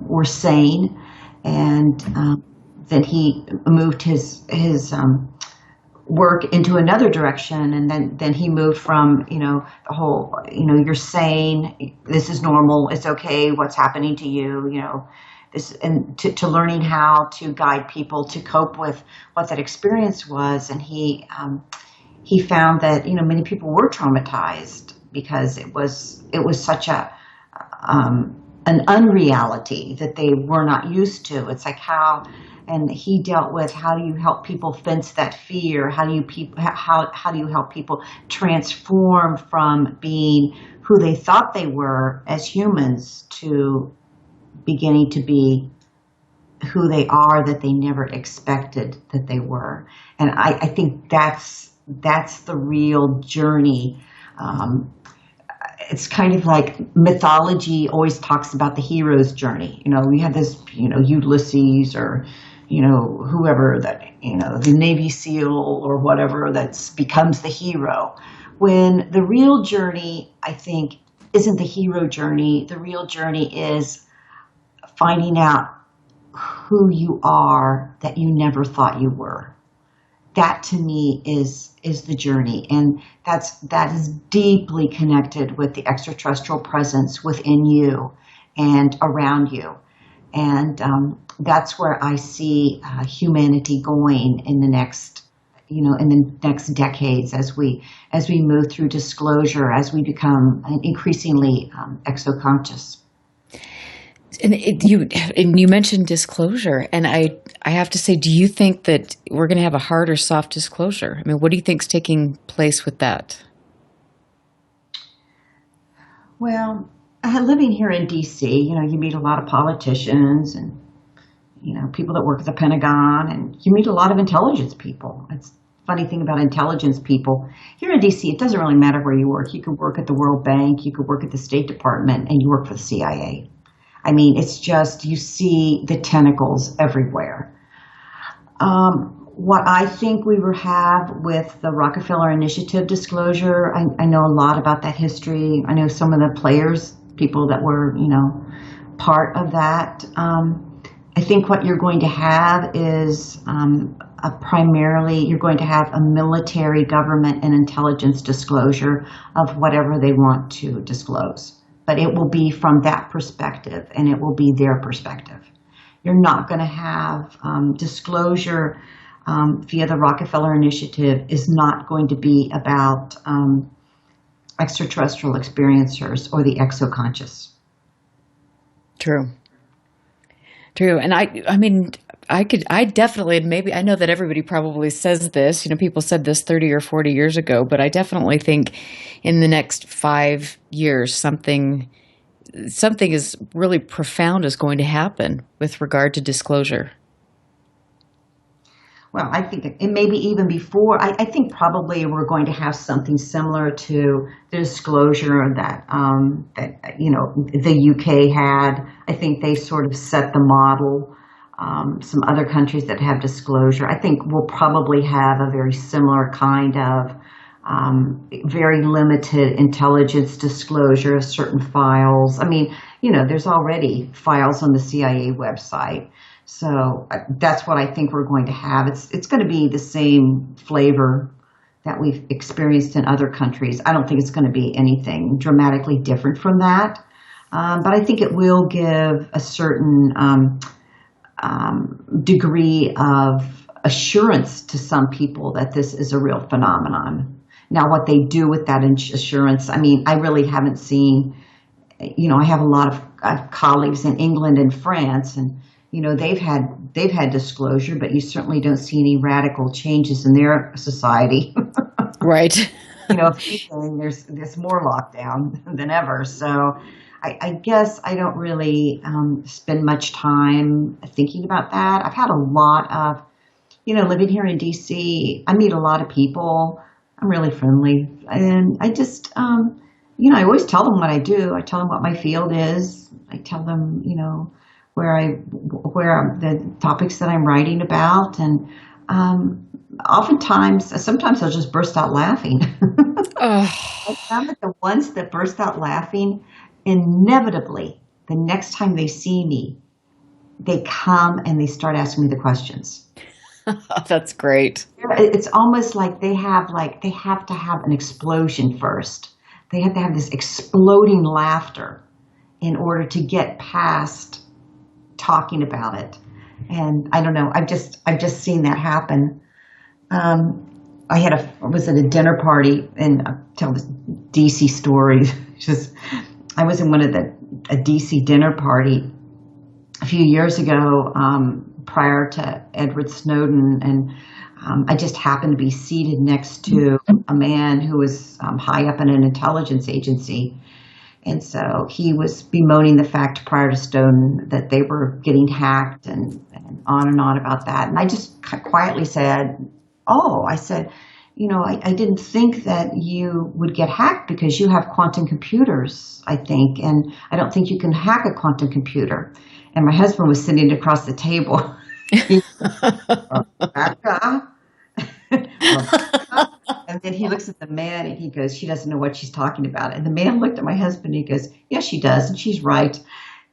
were sane. And then he moved his work into another direction. And then he moved from, the whole, you're sane, this is normal, it's okay, what's happening to you, this, and to learning how to guide people to cope with what that experience was. And he found that, many people were traumatized, because it was such an unreality that they were not used to. It's like and he dealt with how do you help people fence that fear? How do you help people transform from being who they thought they were as humans to beginning to be who they are that they never expected that they were? And I think that's the real journey. It's kind of like mythology always talks about the hero's journey. We have this, Ulysses or, whoever that, the Navy SEAL or whatever becomes the hero. When the real journey, I think, isn't the hero journey. The real journey is finding out who you are that you never thought you were. That to me is the journey, and that is deeply connected with the extraterrestrial presence within you and around you, and that's where I see humanity going in the next decades as we move through disclosure, as we become increasingly exoconscious. And you mentioned disclosure, and I have to say, do you think that we're going to have a hard or soft disclosure? I mean, what do you think is taking place with that? Well, living here in D.C., you meet a lot of politicians and, people that work at the Pentagon, and you meet a lot of intelligence people. It's the funny thing about intelligence people. Here in D.C., it doesn't really matter where you work. You could work at the World Bank, you could work at the State Department, and you work for the CIA. I mean, it's just, you see the tentacles everywhere. What I think we will have with the Rockefeller Initiative disclosure, I know a lot about that history. I know some of the players, people that were, part of that. I think what you're going to have is primarily you're going to have a military, government, and intelligence disclosure of whatever they want to disclose. But it will be from that perspective, and it will be their perspective. You're not going to have disclosure via the Rockefeller Initiative is not going to be about extraterrestrial experiencers or the exoconscious. True. And I definitely, maybe, I know that everybody probably says this, people said this 30 or 40 years ago, but I definitely think in the next 5 years, something is really profound is going to happen with regard to disclosure. Well, I think it may be even before. I think probably we're going to have something similar to the disclosure that the UK had. I think they sort of set the model. Some other countries that have disclosure, I think we'll probably have a very similar kind of very limited intelligence disclosure of certain files. I mean, there's already files on the CIA website. So that's what I think we're going to have. It's going to be the same flavor that we've experienced in other countries. I don't think it's going to be anything dramatically different from that. But I think it will give a certain degree of assurance to some people that this is a real phenomenon. Now, what they do with that assurance, I mean, I really haven't seen, I have a lot of colleagues in England and France, and they've had disclosure, but you certainly don't see any radical changes in their society. Right. If anything, there's more lockdown than ever. So I guess I don't really spend much time thinking about that. I've had a lot of, living here in D.C., I meet a lot of people. I'm really friendly. And I just, I always tell them what I do. I tell them what my field is. I tell them, where the topics that I'm writing about, and sometimes I'll just burst out laughing. I found that the ones that burst out laughing, inevitably, the next time they see me, they come and they start asking me the questions. That's great. It's almost like they have to have an explosion first. They have to have this exploding laughter in order to get past talking about it. And I don't know, I've just seen that happen. I was at a dinner party, and I'll tell this DC story. I was in a DC dinner party a few years ago, prior to Edward Snowden, and I just happened to be seated next to a man who was high up in an intelligence agency. And so he was bemoaning the fact prior to Snowden that they were getting hacked and on about that. And I just quietly said, I didn't think that you would get hacked because you have quantum computers, I think. And I don't think you can hack a quantum computer. And my husband was sitting across the table. Rebecca. And then he looks at the man and he goes, she doesn't know what she's talking about. And the man looked at my husband and he goes, yes, she does. And she's right.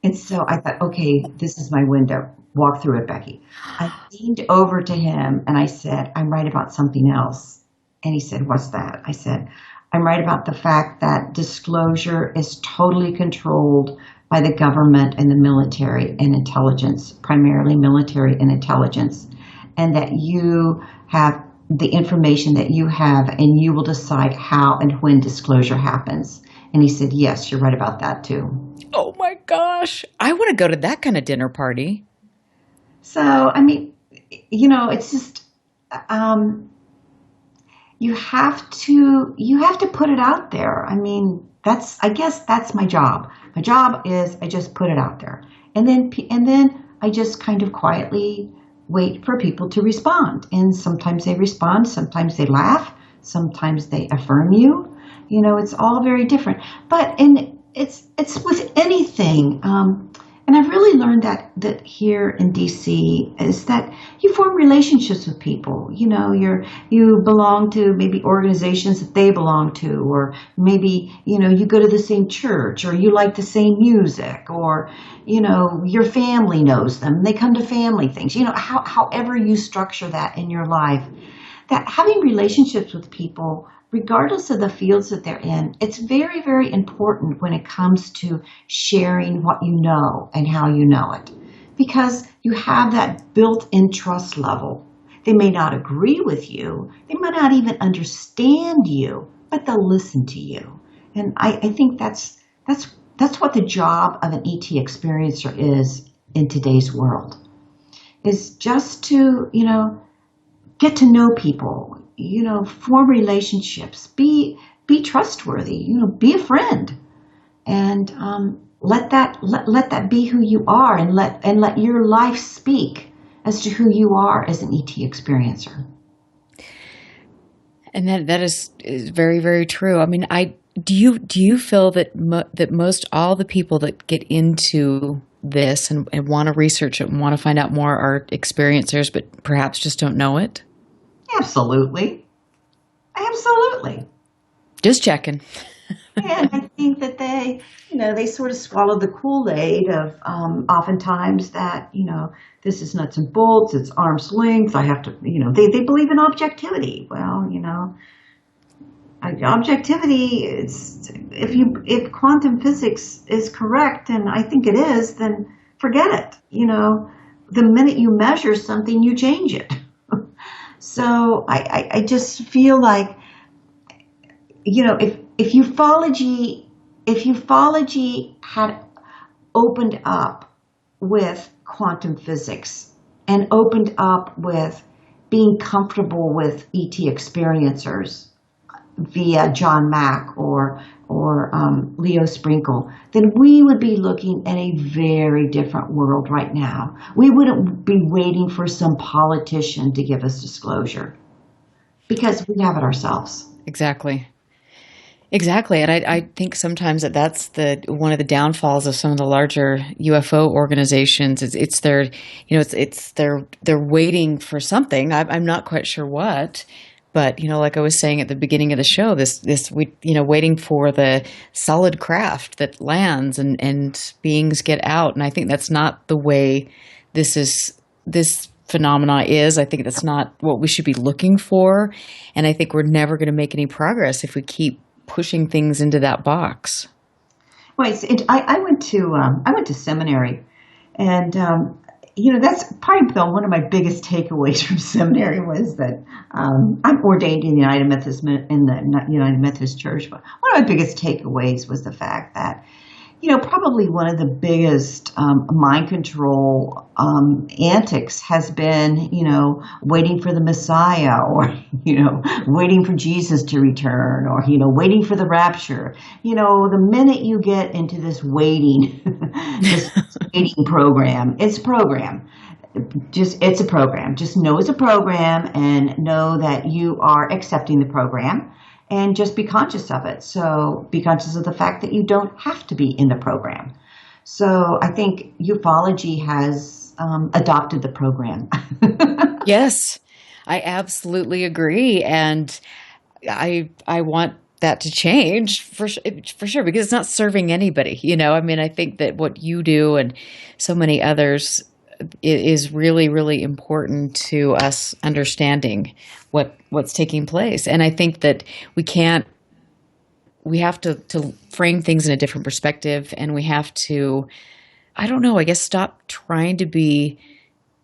And so I thought, okay, this is my window. Walk through it, Becky. I leaned over to him and I said, I'm right about something else. And he said, what's that? I said, I'm right about the fact that disclosure is totally controlled by the government and the military and intelligence, primarily military and intelligence, and that you have the information that you have and you will decide how and when disclosure happens. And he said, yes, you're right about that too. Oh my gosh. I want to go to that kind of dinner party. So, I mean, it's just, you have to put it out there. I mean, I guess that's my job. My job is I just put it out there. And then I just kind of quietly wait for people to respond. And sometimes they respond, sometimes they laugh, sometimes they affirm you. It's all very different. But it's with anything. And I've really learned that here in DC is that you form relationships with people. You belong to maybe organizations that they belong to, or maybe, you go to the same church, or you like the same music, or, your family knows them. They come to family things. However you structure that in your life, that having relationships with people, regardless of the fields that they're in, it's very, very important when it comes to sharing what you know and how you know it. Because you have that built-in trust level. They may not agree with you. They might not even understand you, but they'll listen to you. And I think that's what the job of an ET experiencer is in today's world, is just to, get to know people, form relationships, be trustworthy, be a friend, and let that be who you are, and let your life speak as to who you are as an ET experiencer. And that is very, very true. I mean, do you feel that that most all the people that get into this and want to research it and want to find out more are experiencers, but perhaps just don't know it? Absolutely. Just checking. And I think that they sort of swallow the Kool-Aid of oftentimes that, this is nuts and bolts, it's arm's length, I have to, they believe in objectivity. Well, objectivity is, if quantum physics is correct, and I think it is, then forget it. The minute you measure something, you change it. So I just feel like, if ufology had opened up with quantum physics and opened up with being comfortable with ET experiencers via John Mack or Leo Sprinkle, then we would be looking at a very different world right now. We wouldn't be waiting for some politician to give us disclosure, because we have it ourselves. Exactly. And I think sometimes that's one of the downfalls of some of the larger UFO organizations. It's their, they're waiting for something. I'm not quite sure what. But, like I was saying at the beginning of the show, waiting for the solid craft that lands and beings get out. And I think that's not the way this phenomena is. I think that's not what we should be looking for. And I think we're never going to make any progress if we keep pushing things into that box. Well, I went to seminary, and that's probably one of my biggest takeaways from seminary was that I'm ordained in the United Methodist Church. But one of my biggest takeaways was the fact that, probably one of the biggest mind control antics has been, waiting for the Messiah, or, waiting for Jesus to return, or, waiting for the rapture. The minute you get into this waiting program, it's a program. It's a program. Just know it's a program, and know that you are accepting the program. And just be conscious of it. So be conscious of the fact that you don't have to be in the program. So I think ufology has adopted the program. Yes, I absolutely agree. And I want that to change for sure, because it's not serving anybody. I think that what you do and so many others is really, really important to us understanding what's taking place. And I think that we have to frame things in a different perspective, and we have to, stop trying to be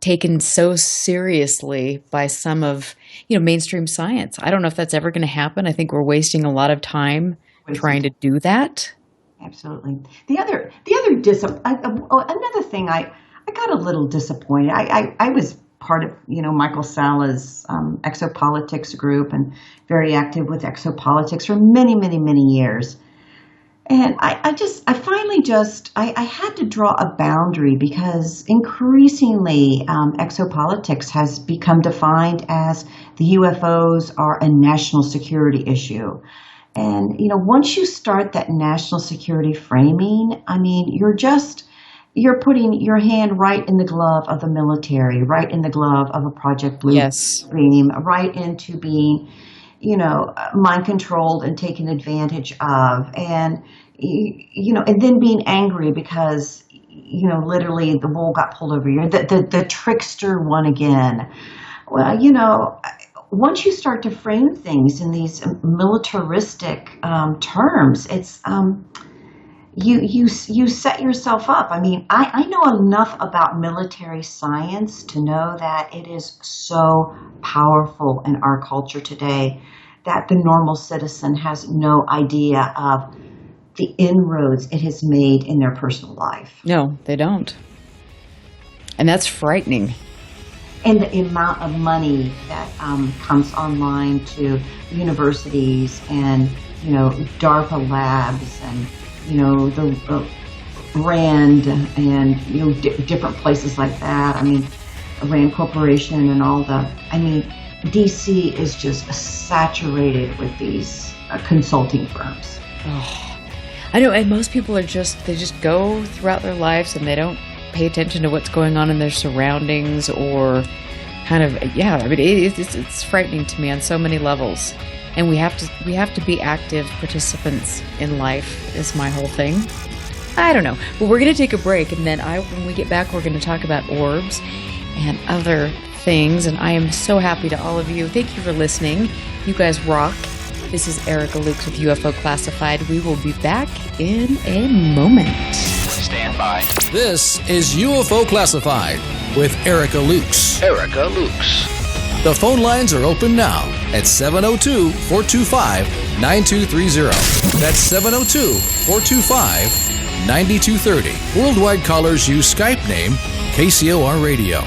taken so seriously by some of, mainstream science. I don't know if that's ever going to happen. I think we're wasting a lot of time trying to do that. Absolutely. Another thing, I got a little disappointed. I was part of, Michael Sala's exopolitics group, and very active with exopolitics for many, many, many years. And I had to draw a boundary, because increasingly exopolitics has become defined as the UFOs are a national security issue. And, once you start that national security framing, you're just you're putting your hand right in the glove of the military, right in the glove of a Project Blue Dream, right into being, mind controlled and taken advantage of, and and then being angry because literally the wool got pulled over you. The trickster won again. Well, once you start to frame things in these militaristic terms, it's you set yourself up. I mean, I know enough about military science to know that it is so powerful in our culture today that the normal citizen has no idea of the inroads it has made in their personal life. No, they don't. And that's frightening. And the amount of money that comes online to universities and, DARPA labs and, the RAND and, different places like that. I mean, RAND Corporation and all DC is just saturated with these consulting firms. Oh. I know, and most people they just go throughout their lives and they don't pay attention to what's going on in their surroundings or it's frightening to me on so many levels. And we have to be active participants in life is my whole thing. I don't know. But we're going to take a break, and then when we get back, we're going to talk about orbs and other things. And I am so happy to all of you. Thank you for listening. You guys rock. This is Erica Lukes with UFO Classified. We will be back in a moment. Stand by. This is UFO Classified with Erica Lukes. Erica Lukes. The phone lines are open now at 702-425-9230. That's 702-425-9230. Worldwide callers use Skype name KCOR Radio.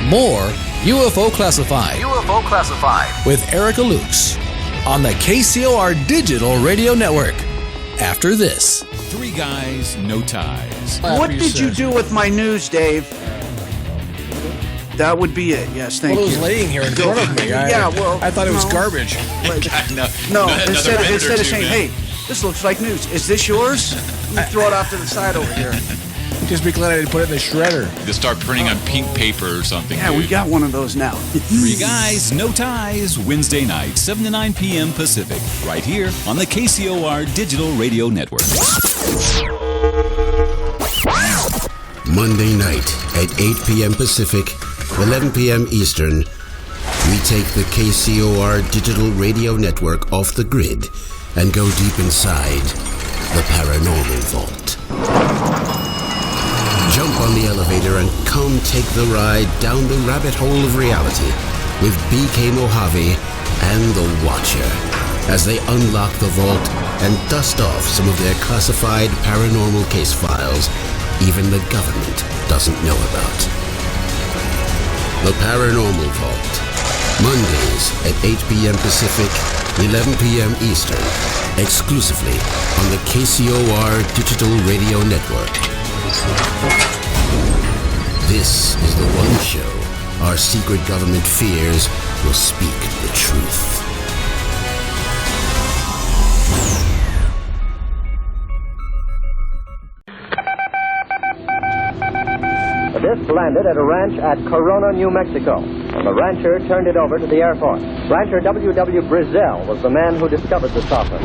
More UFO Classified. UFO Classified with Erica Lukes on the KCOR Digital Radio Network. After this. 3 guys, no ties. What did you do with my news, Dave? That would be it. Yes, thank you. Well, it was laying here in front of me. I thought it was garbage. No, instead of saying, hey, this looks like news. Is this yours? Let me throw it off to the side over here. Just be glad I didn't put it in the shredder. Just start printing on pink paper or something. Yeah, we got one of those now. 3 guys, no ties. Wednesday night, 7 to 9 p.m. Pacific. Right here on the KCOR Digital Radio Network. Monday night at 8 p.m. Pacific, 11 p.m. Eastern, we take the KCOR Digital Radio Network off the grid and go deep inside the paranormal vault. Jump on the elevator and come take the ride down the rabbit hole of reality with BK Mojave and the Watcher as they unlock the vault and dust off some of their classified paranormal case files even the government doesn't know about. The Paranormal Vault. Mondays at 8 p.m. Pacific, 11 p.m. Eastern. Exclusively on the KCOR Digital Radio Network. This is the one show our secret government fears will speak the truth. The disc landed at a ranch at Corona, New Mexico, and the rancher turned it over to the Air Force. Rancher W.W. Brazil was the man who discovered the saucer.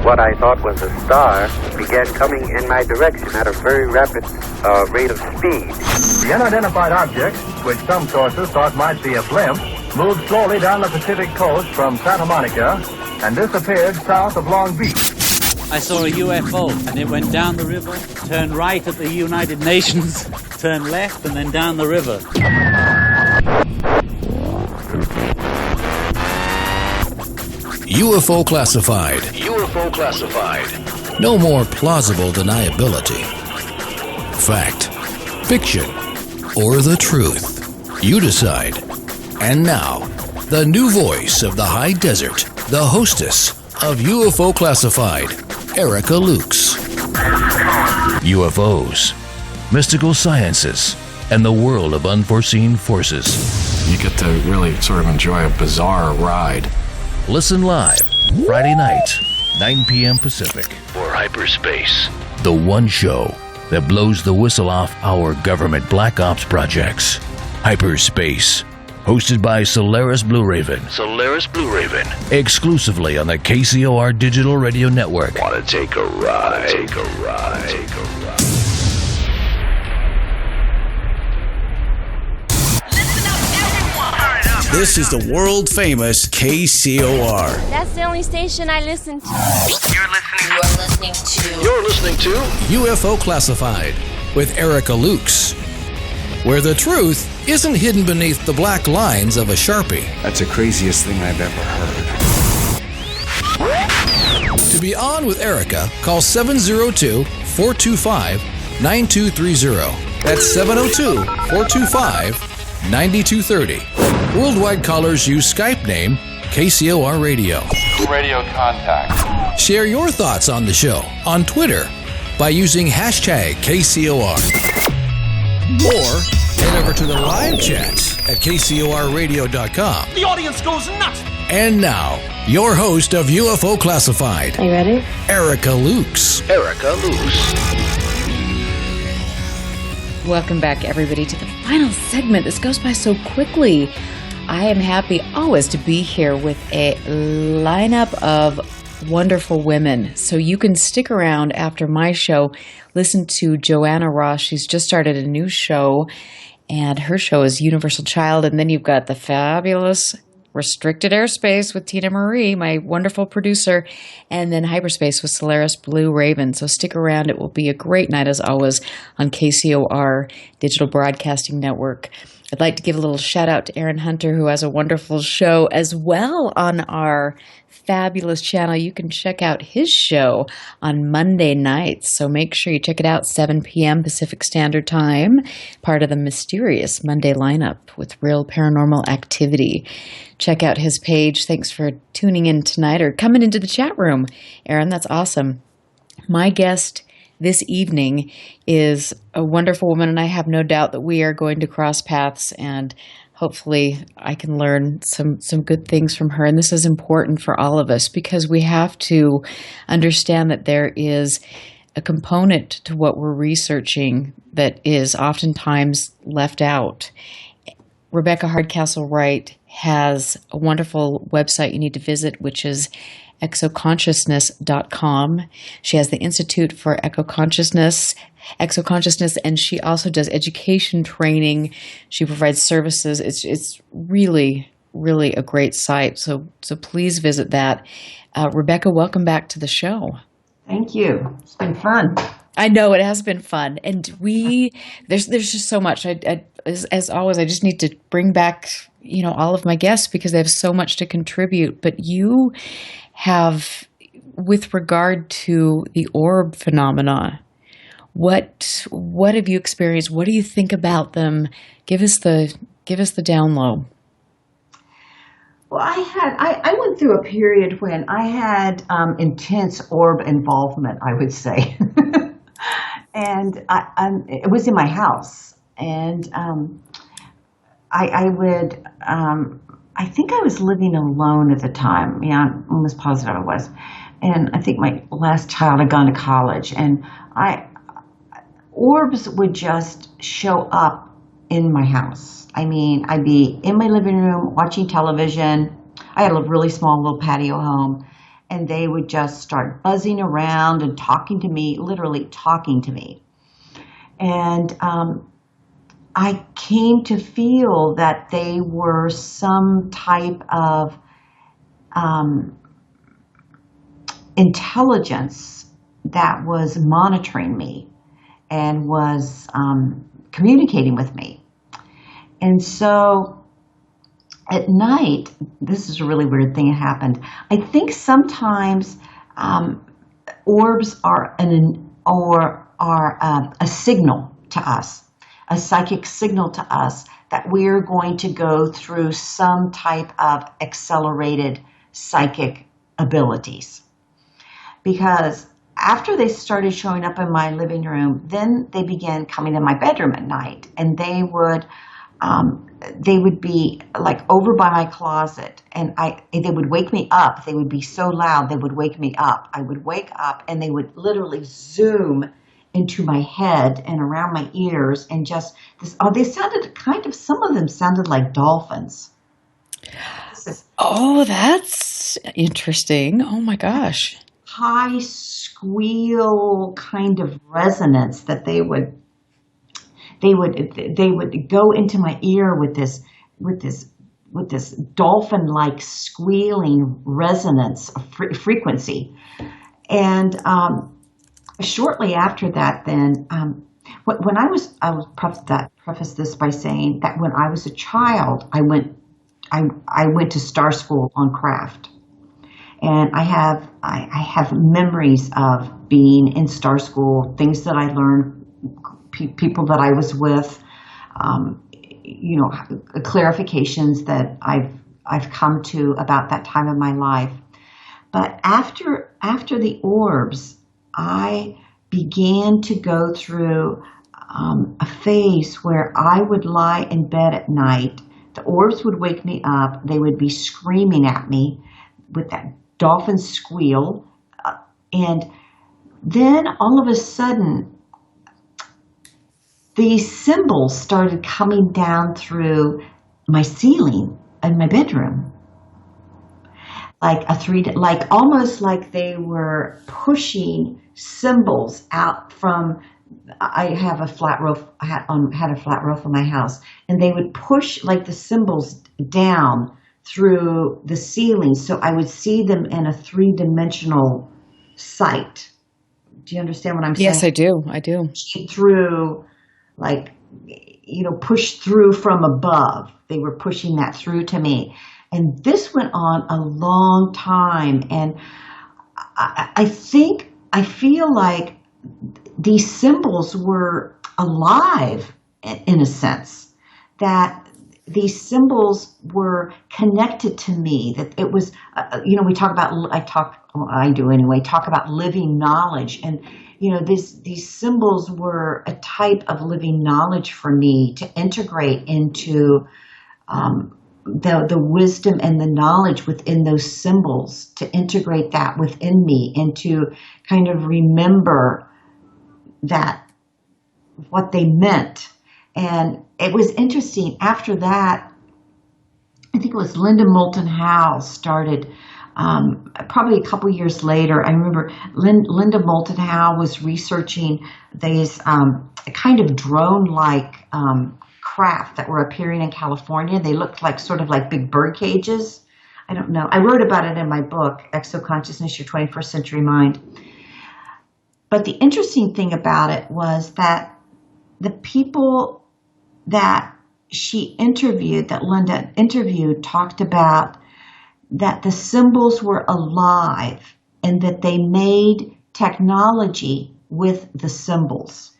What I thought was a star began coming in my direction at a very rapid rate of speed. The unidentified object, which some sources thought might be a blimp, moved slowly down the Pacific coast from Santa Monica and disappeared south of Long Beach. I saw a UFO, and it went down the river, turned right at the United Nations, turned left, and then down the river. UFO Classified. UFO Classified. No more plausible deniability. Fact, fiction, or the truth. You decide. And now, the new voice of the high desert, the hostess of UFO Classified, Erica Lukes. UFOs, mystical sciences, and the world of unforeseen forces. You get to really sort of enjoy a bizarre ride. Listen live, Friday night, 9 p.m. Pacific. For hyperspace. The one show that blows the whistle off our government black ops projects. Hyperspace, hosted by Solaris Blue Raven. Solaris Blue Raven. Exclusively on the KCOR Digital Radio Network. Want to take a ride? Take a ride. Take a ride. This is the world-famous KCOR. That's the only station I listen to. You're listening to UFO Classified with Erica Lukes, where the truth isn't hidden beneath the black lines of a Sharpie. That's the craziest thing I've ever heard. To be on with Erica, call 702-425-9230. That's 702-425-9230. Worldwide callers use Skype name KCOR Radio. Radio contact. Share your thoughts on the show on Twitter by using hashtag KCOR. Or head over to the live chats at KCORradio.com. The audience goes nuts. And now, your host of UFO Classified. Are you ready? Erica Lukes. Erica Lukes. Welcome back, everybody, to the final segment. This goes by so quickly. I am happy always to be here with a lineup of wonderful women. So you can stick around after my show, listen to Joanna Ross. She's just started a new show, and her show is Universal Child. And then you've got the fabulous Restricted Airspace with Tina Marie, my wonderful producer, and then Hyperspace with Solaris Blue Raven. So stick around. It will be a great night, as always, on KCOR Digital Broadcasting Network. I'd like to give a little shout out to Aaron Hunter, who has a wonderful show as well on our fabulous channel. You can check out his show on Monday nights. So make sure you check it out, 7 p.m. Pacific Standard Time, part of the mysterious Monday lineup with real paranormal activity. Check out his page. Thanks for tuning in tonight or coming into the chat room. Aaron, that's awesome. My guest this evening is a wonderful woman, and I have no doubt that we are going to cross paths, and hopefully I can learn some good things from her. And this is important for all of us because we have to understand that there is a component to what we're researching that is oftentimes left out. Rebeca Hardcastle Wright has a wonderful website you need to visit, which is exoconsciousness.com. She has the Institute for Exoconsciousness, and she also does education training. She provides services. It's really, really a great site. So please visit that. Rebeca, welcome back to the show. Thank you. It's been fun. I know it has been fun, and there's just so much. As always, I just need to bring back all of my guests because they have so much to contribute. But you have, with regard to the orb phenomena, what have you experienced? What do you think about them? Give us the down low. Well, I went through a period when I had intense orb involvement, I would say. And it was in my house. And I think I was living alone at the time. Yeah, I'm almost positive I was. And I think my last child had gone to college. And orbs would just show up in my house. I mean, I'd be in my living room watching television. I had a really small little patio home. And they would just start buzzing around and talking to me, literally talking to me. And I came to feel that they were some type of intelligence that was monitoring me and was communicating with me. And so at night, this is a really weird thing that happened. I think sometimes orbs are a signal to us, a psychic signal to us that we're going to go through some type of accelerated psychic abilities. Because after they started showing up in my living room, then they began coming in my bedroom at night, and they would be like over by my closet, and they would wake me up. They would be so loud, they would wake me up. I would wake up, and they would literally zoom into my head and around my ears, and just this. Oh, they sounded some of them sounded like dolphins. Oh, that's interesting. Oh my gosh. High squeal kind of resonance that they would go into my ear with this dolphin-like squealing resonance frequency. And shortly after that, then when I will preface this by saying that when I was a child, I went to Star School on craft, and I have memories of being in Star School, things that I learned, people that I was with, clarifications that I've come to about that time of my life. But after the orbs, I began to go through a phase where I would lie in bed at night. The orbs would wake me up. They would be screaming at me with that dolphin squeal. And then all of a sudden, these symbols started coming down through my ceiling in my bedroom. Almost like they were pushing symbols out from. I have a flat roof. I had a flat roof in my house, and they would push like the symbols down through the ceiling, so I would see them in a 3-dimensional sight. Do you understand what I'm saying? Yes, I do. I do. Through, pushed through from above. They were pushing that through to me. And this went on a long time. And I feel like these symbols were alive in a sense, that these symbols were connected to me, that it was, we talk about, I do anyway, talk about living knowledge. And, these symbols were a type of living knowledge for me to integrate into the wisdom and the knowledge within those symbols, to integrate that within me and to kind of remember that, what they meant. And it was interesting. After that, I think it was Linda Moulton Howe started, probably a couple years later. I remember Linda Moulton Howe was researching these kind of drone-like craft that were appearing in California. They looked like sort of like big bird cages. I don't know. I wrote about it in my book, Exoconsciousness, Your 21st Century Mind. But the interesting thing about it was that the people that she interviewed, that Linda interviewed, talked about that the symbols were alive and that they made technology with the symbols.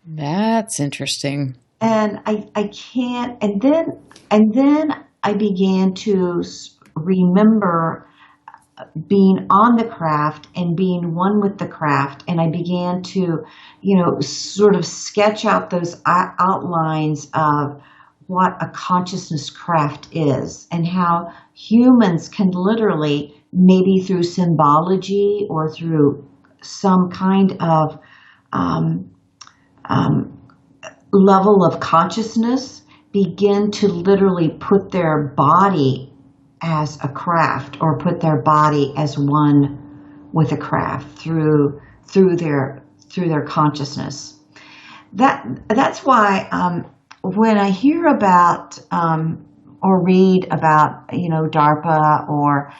That's interesting. And I can't, and then I began to remember being on the craft and being one with the craft. And I began to, sort of sketch out those outlines of what a consciousness craft is, and how humans can literally, maybe through symbology or through some kind of level of consciousness, begin to literally put their body as a craft, or put their body as one with a craft through their consciousness. That's why when I hear about or read about DARPA or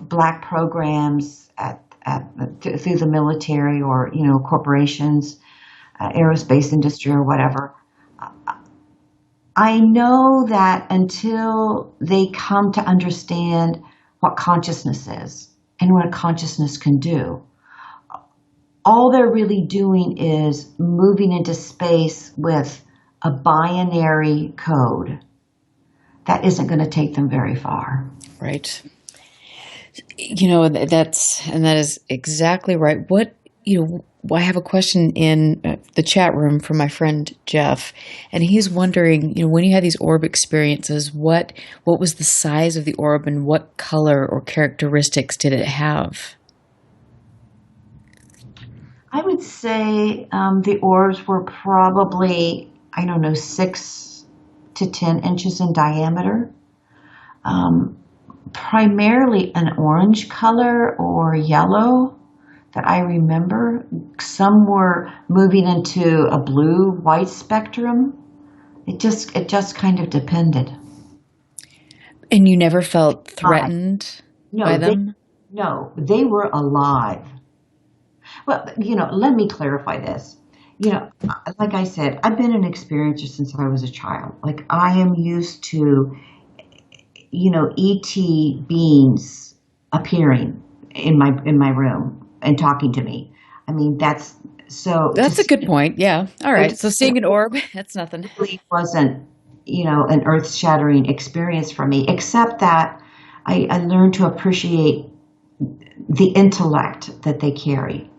black programs through the military or corporations, aerospace industry or whatever, I know that until they come to understand what consciousness is and what a consciousness can do, all they're really doing is moving into space with a binary code that isn't going to take them very far. Right. That is exactly right. I have a question in the chat room from my friend Jeff, and he's wondering, when you had these orb experiences, what was the size of the orb and what color or characteristics did it have? I would say the orbs were probably, 6 to 10 inches in diameter. Primarily an orange color or yellow that I remember. Some were moving into a blue-white spectrum. It just kind of depended. And you never felt threatened by them? They were alive. Well, let me clarify this. Like I said, I've been an experiencer since I was a child. Like, I am used to, ET beings appearing in my room and talking to me. I mean, that's a good point. Yeah. All right. So seeing an orb, that's nothing. It really wasn't, an earth-shattering experience for me, except that I learned to appreciate the intellect that they carry.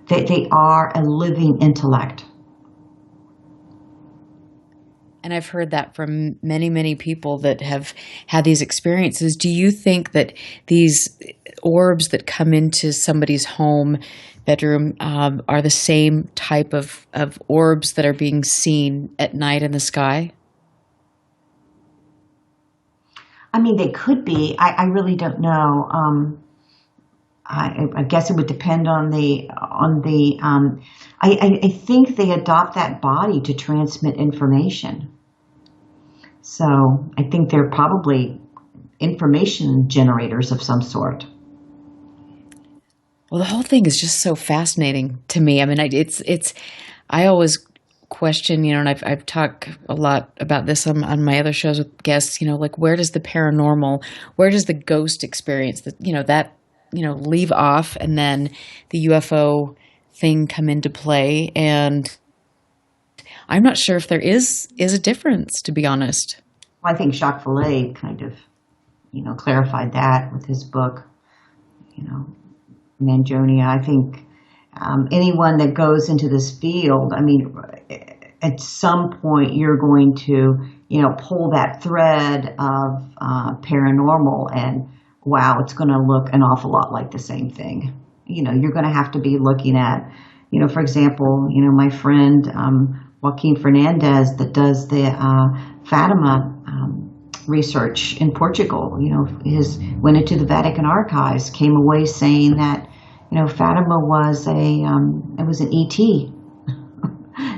They are a living intellect. And I've heard that from many, many people that have had these experiences. Do you think that these orbs that come into somebody's home, bedroom, are the same type of orbs that are being seen at night in the sky? I mean, they could be. I really don't know. I guess it would depend on the. I think they adopt that body to transmit information. So I think they're probably information generators of some sort. Well, the whole thing is just so fascinating to me. I mean, I always question, and I've talked a lot about this on my other shows with guests, like, where does the paranormal, where does the ghost experience, leave off, and then the UFO thing come into play? And I'm not sure if there is a difference, to be honest. Well, I think Jacques Vallée kind of, clarified that with his book, Manjonia. I think anyone that goes into this field, I mean, at some point you're going to, pull that thread of paranormal, and wow, it's going to look an awful lot like the same thing. You're going to have to be looking at, for example, my friend Joaquin Fernandez that does the Fatima research in Portugal, went into the Vatican archives, came away saying that, Fatima was it was an ET.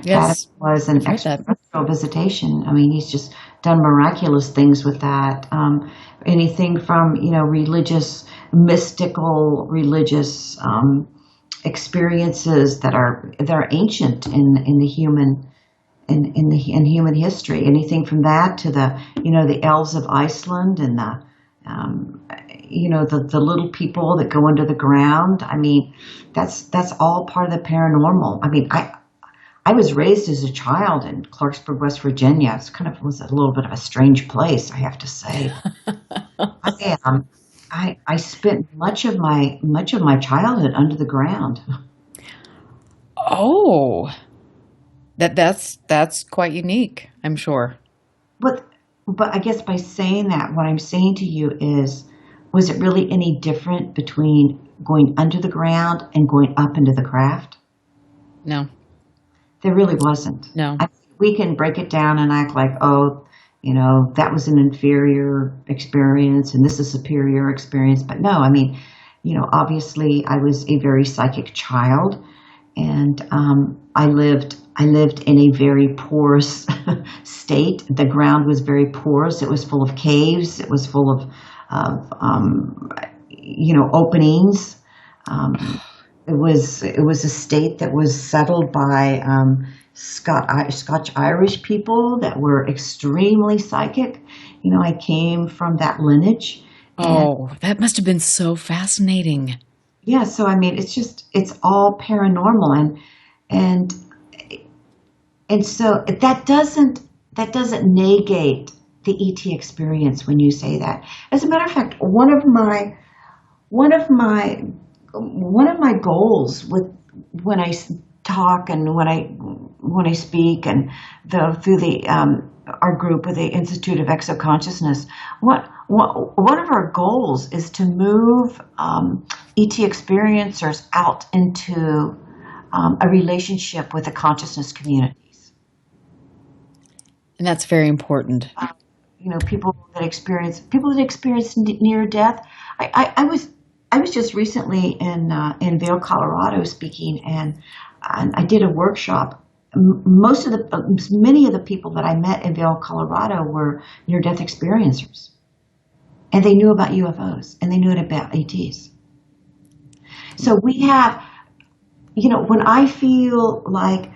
Yes. Fatima was an extraterrestrial visitation. I mean, he's just done miraculous things with that. Anything from, mystical religious experiences that are ancient in the human in human history. Anything from that to the elves of Iceland and the little people that go under the ground. I mean, that's all part of the paranormal. I mean, I was raised as a child in Clarksburg, West Virginia. It was a little bit of a strange place, I have to say. I spent much of my childhood under the ground. Oh, that's quite unique, I'm sure. But I guess by saying that, what I'm saying to you is, was it really any different between going under the ground and going up into the craft? No. There really wasn't. No. We can break it down and act like, that was an inferior experience and this is a superior experience. But no, I mean, obviously I was a very psychic child, and I lived in a very porous state. The ground was very porous. It was full of caves. It was full of openings. It was a state that was settled by Scotch-Irish people that were extremely psychic. I came from that lineage. Oh, that must have been so fascinating. Yeah, so I mean, it's all paranormal, and so that doesn't negate the ET experience when you say that. As a matter of fact, one of my goals when I talk and when I speak and through our group with the Institute of Exoconsciousness, one of our goals is to move ET experiencers out into a relationship with the consciousness communities. And that's very important. People that experience near death. I was just recently in Vail, Colorado, speaking, and I did a workshop. Many of the people that I met in Vail, Colorado, were near-death experiencers, and they knew about UFOs and they knew about ETs. So we have, when I feel like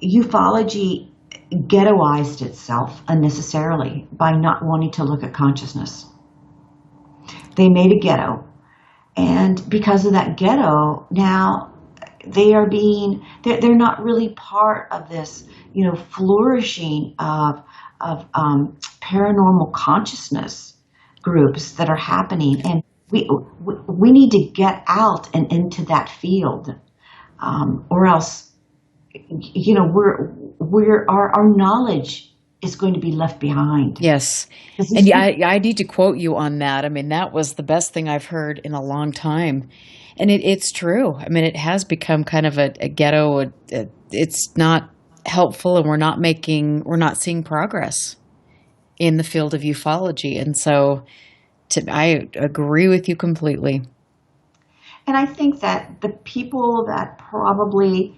ufology ghettoized itself unnecessarily by not wanting to look at consciousness. They made a ghetto, and because of that ghetto, now they're not really part of this, flourishing of paranormal consciousness groups that are happening, and we need to get out and into that field, or else, our knowledge is going to be left behind. Yes. And I need to quote you on that. I mean, that was the best thing I've heard in a long time. And it's true. I mean, it has become kind of a ghetto. It's not helpful, and we're not seeing progress in the field of ufology. And so I agree with you completely. And I think that the people that probably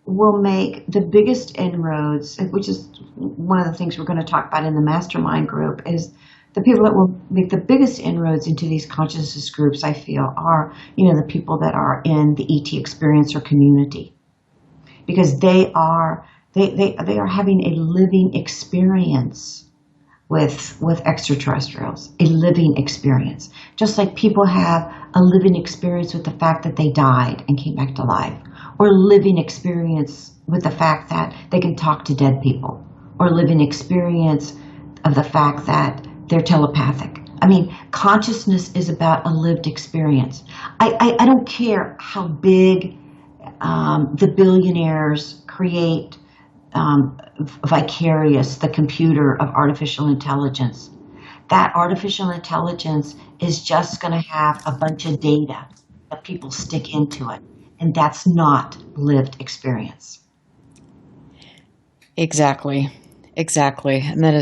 will make the biggest inroads, which is one of the things we're going to talk about in the mastermind group, is the people that will make the biggest inroads into these consciousness groups, I feel, are, the people that are in the ET experiencer community, because they are having a living experience with extraterrestrials, a living experience, just like people have a living experience with the fact that they died and came back to life, or living experience with the fact that they can talk to dead people, or living experience of the fact that they're telepathic. I mean, consciousness is about a lived experience. I don't care how big the billionaires create the computer of artificial intelligence. That artificial intelligence is just going to have a bunch of data that people stick into it. And that's not lived experience. Exactly. And that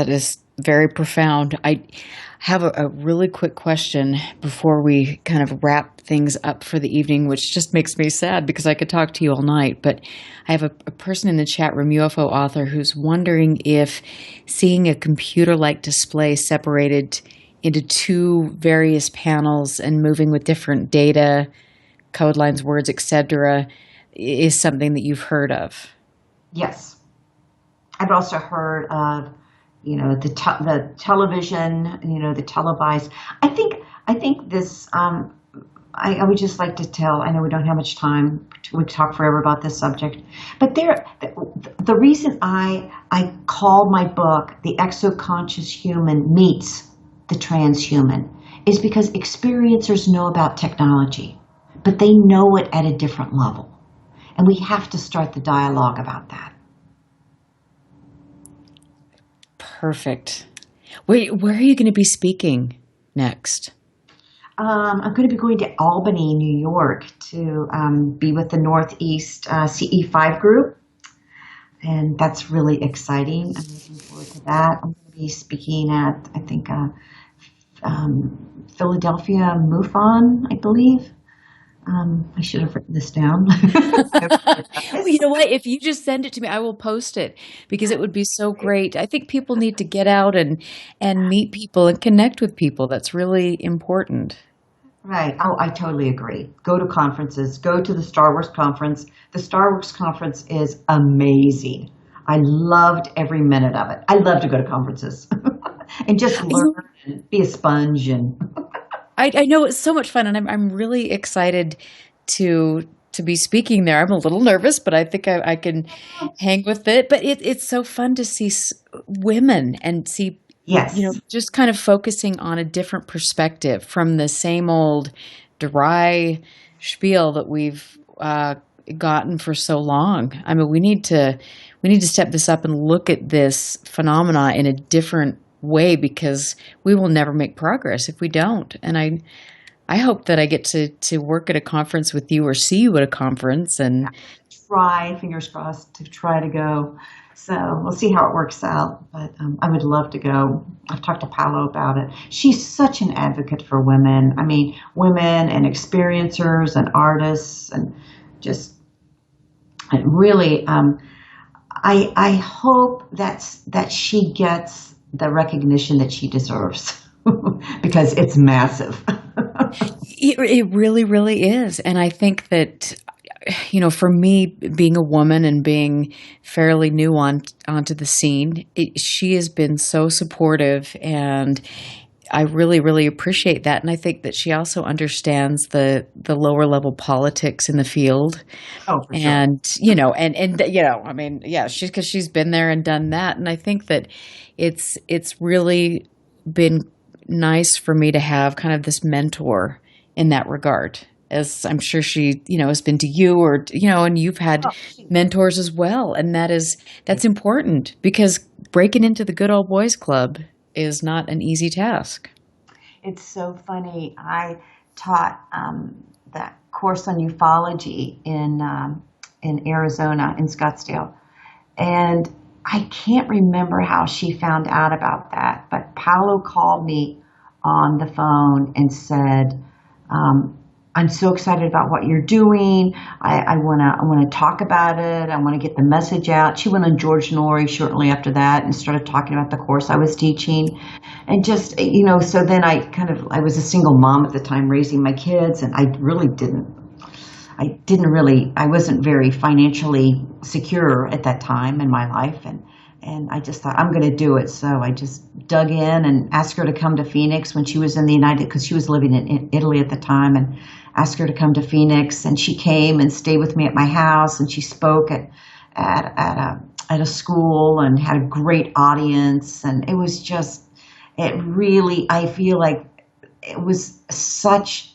is very profound. I have a really quick question before we kind of wrap things up for the evening, which just makes me sad because I could talk to you all night. But I have a person in the chat room, UFO author, who's wondering if seeing a computer-like display separated into two various panels and moving with different data, code lines, words, etc., is something that you've heard of. Yes. I've also heard of, the television, the televised. I think this, I would just like to tell, I know we don't have much time, we talk forever about this subject, but the reason I call my book The Exoconscious Human Meets the Transhuman is because experiencers know about technology, but they know it at a different level. And we have to start the dialogue about that. Perfect. Where are you going to be speaking next? I'm going to be going to Albany, New York, to be with the Northeast CE5 group. And that's really exciting. I'm looking forward to that. I'm going to be speaking at, I think, Philadelphia MUFON, I believe. I should have written this down. Well, you know what? If you just send it to me, I will post it because it would be so great. I think people need to get out and meet people and connect with people. That's really important. Right. Oh, I totally agree. Go to conferences. Go to the Star Wars conference. The Star Wars conference is amazing. I loved every minute of it. I love to go to conferences and just learn and be a sponge. And I know it's so much fun, and I'm really excited to be speaking there. I'm a little nervous, but I think I can hang with it. But it's so fun to see women and see, just kind of focusing on a different perspective from the same old dry spiel that we've gotten for so long. I mean, we need to step this up and look at this phenomena in a different way because we will never make progress if we don't. And I hope that I get to work at a conference with you or see you at a conference. And fingers crossed, to try to go. So we'll see how it works out. But I would love to go. I've talked to Paolo about it. She's such an advocate for women. I mean, women and experiencers and artists, and just really, I hope that she gets the recognition that she deserves because it's massive. It really, really is. And I think that, for me, being a woman and being fairly new onto the scene, she has been so supportive, and I really, really appreciate that. And I think that she also understands the lower level politics in the field. Oh, for and, because she's been there and done that. And I think that it's really been nice for me to have kind of this mentor in that regard, as I'm sure she, has been to you, or, and you've had mentors as well. And that's important, because breaking into the good old boys club is not an easy task. It's so funny. I taught that course on ufology in Arizona, in Scottsdale. And I can't remember how she found out about that, but Paolo called me on the phone and said, I'm so excited about what you're doing. I want to talk about it. I want to get the message out. She went on George Norrie shortly after that and started talking about the course I was teaching. And just, so then I was a single mom at the time raising my kids, and I wasn't very financially secure at that time in my life. And I just thought, I'm going to do it. So I just dug in and asked her to come to Phoenix when she was in because she was living in Italy at the time, and asked her to come to Phoenix. And she came and stayed with me at my house, and she spoke at a school and had a great audience. And it was I feel like it was such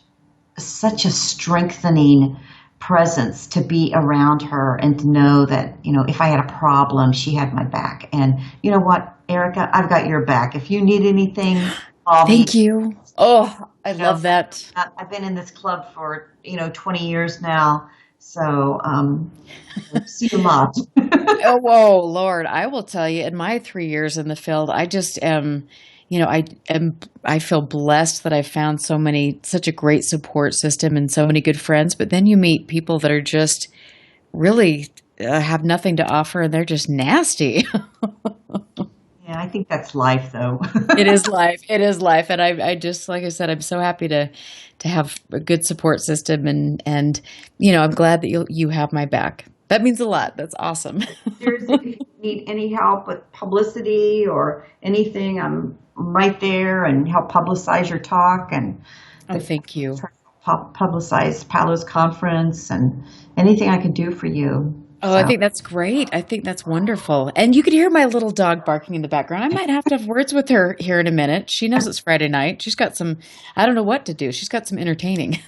a strengthening presence to be around her, and to know that, if I had a problem, she had my back. And you know what, Erica, I've got your back. If you need anything, thank you. Oh, I love that. I've been in this club for, 20 years now. So, see a lot. Oh, whoa, Lord, I will tell you, in my 3 years in the field, I just am, I feel blessed that I've found such a great support system and so many good friends. But then you meet people that are just really have nothing to offer, and they're just nasty. Yeah, I think that's life, though. It is life. It is life. And I just, like I said, I'm so happy to have a good support system, and I'm glad that you have my back. That means a lot. That's awesome. Seriously, if you need any help with publicity or anything, I'm right there, and help publicize your talk. And thank you. Publicize Paolo's conference, and anything I can do for you. Oh, so. I think that's great. I think that's wonderful. And you can hear my little dog barking in the background. I might have to have words with her here in a minute. She knows it's Friday night. She's got I don't know what to do. She's got some entertaining.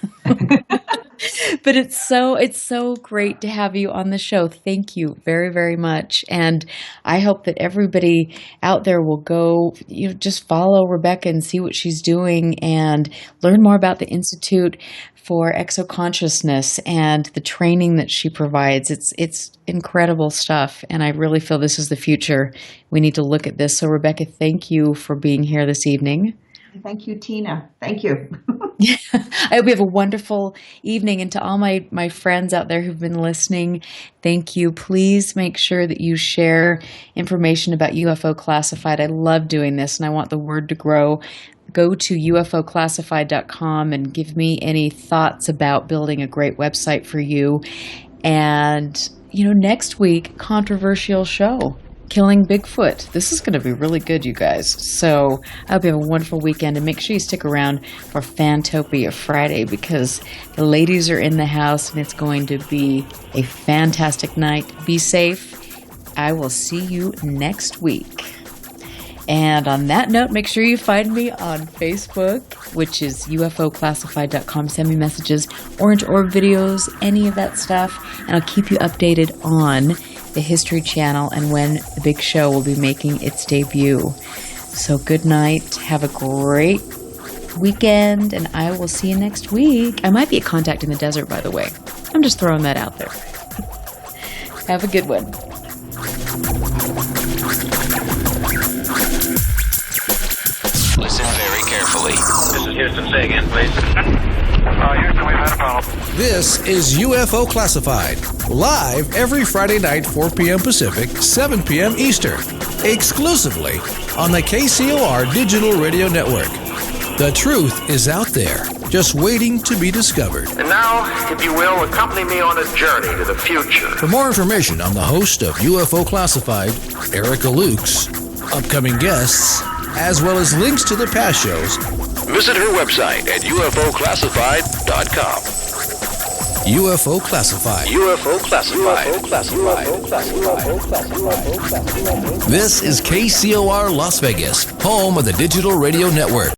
But it's so great to have you on the show. Thank you very, very much. And I hope that everybody out there will go, just follow Rebeca and see what she's doing, and learn more about the Institute for Exoconsciousness and the training that she provides. It's incredible stuff, and I really feel this is the future. We need to look at this. So, Rebeca, thank you for being here this evening. Thank you, Tina. Thank you. I hope you have a wonderful evening. And to all my friends out there who've been listening, thank you. Please make sure that you share information about UFO Classified. I love doing this, and I want the word to grow. Go to ufoclassified.com and give me any thoughts about building a great website for you. And, next week, controversial show. Killing Bigfoot. This is going to be really good, you guys. So I hope you have a wonderful weekend, and make sure you stick around for Fantopia Friday, because the ladies are in the house, and it's going to be a fantastic night. Be safe. I will see you next week. And on that note, make sure you find me on Facebook, which is ufoclassified.com. Send me messages, Orange Orb videos, any of that stuff, and I'll keep you updated on the History Channel and when the big show will be making its debut. So good night. Have a great weekend, and I will see you next week. I might be a contact in the desert, by the way. I'm just throwing that out there. Have a good one. Listen very carefully. This is Houston. Say again, please. Houston, we've had a problem. This is UFO Classified, live every Friday night, 4 p.m. Pacific, 7 p.m. Eastern, exclusively on the KCOR Digital Radio Network. The truth is out there, just waiting to be discovered. And now, if you will, accompany me on a journey to the future. For more information on the host of UFO Classified, Erica Lukes, upcoming guests, as well as links to the past shows, visit her website at UFOclassified.com. UFO Classified. UFO Classified. This is KCOR Las Vegas, home of the Digital Radio Network.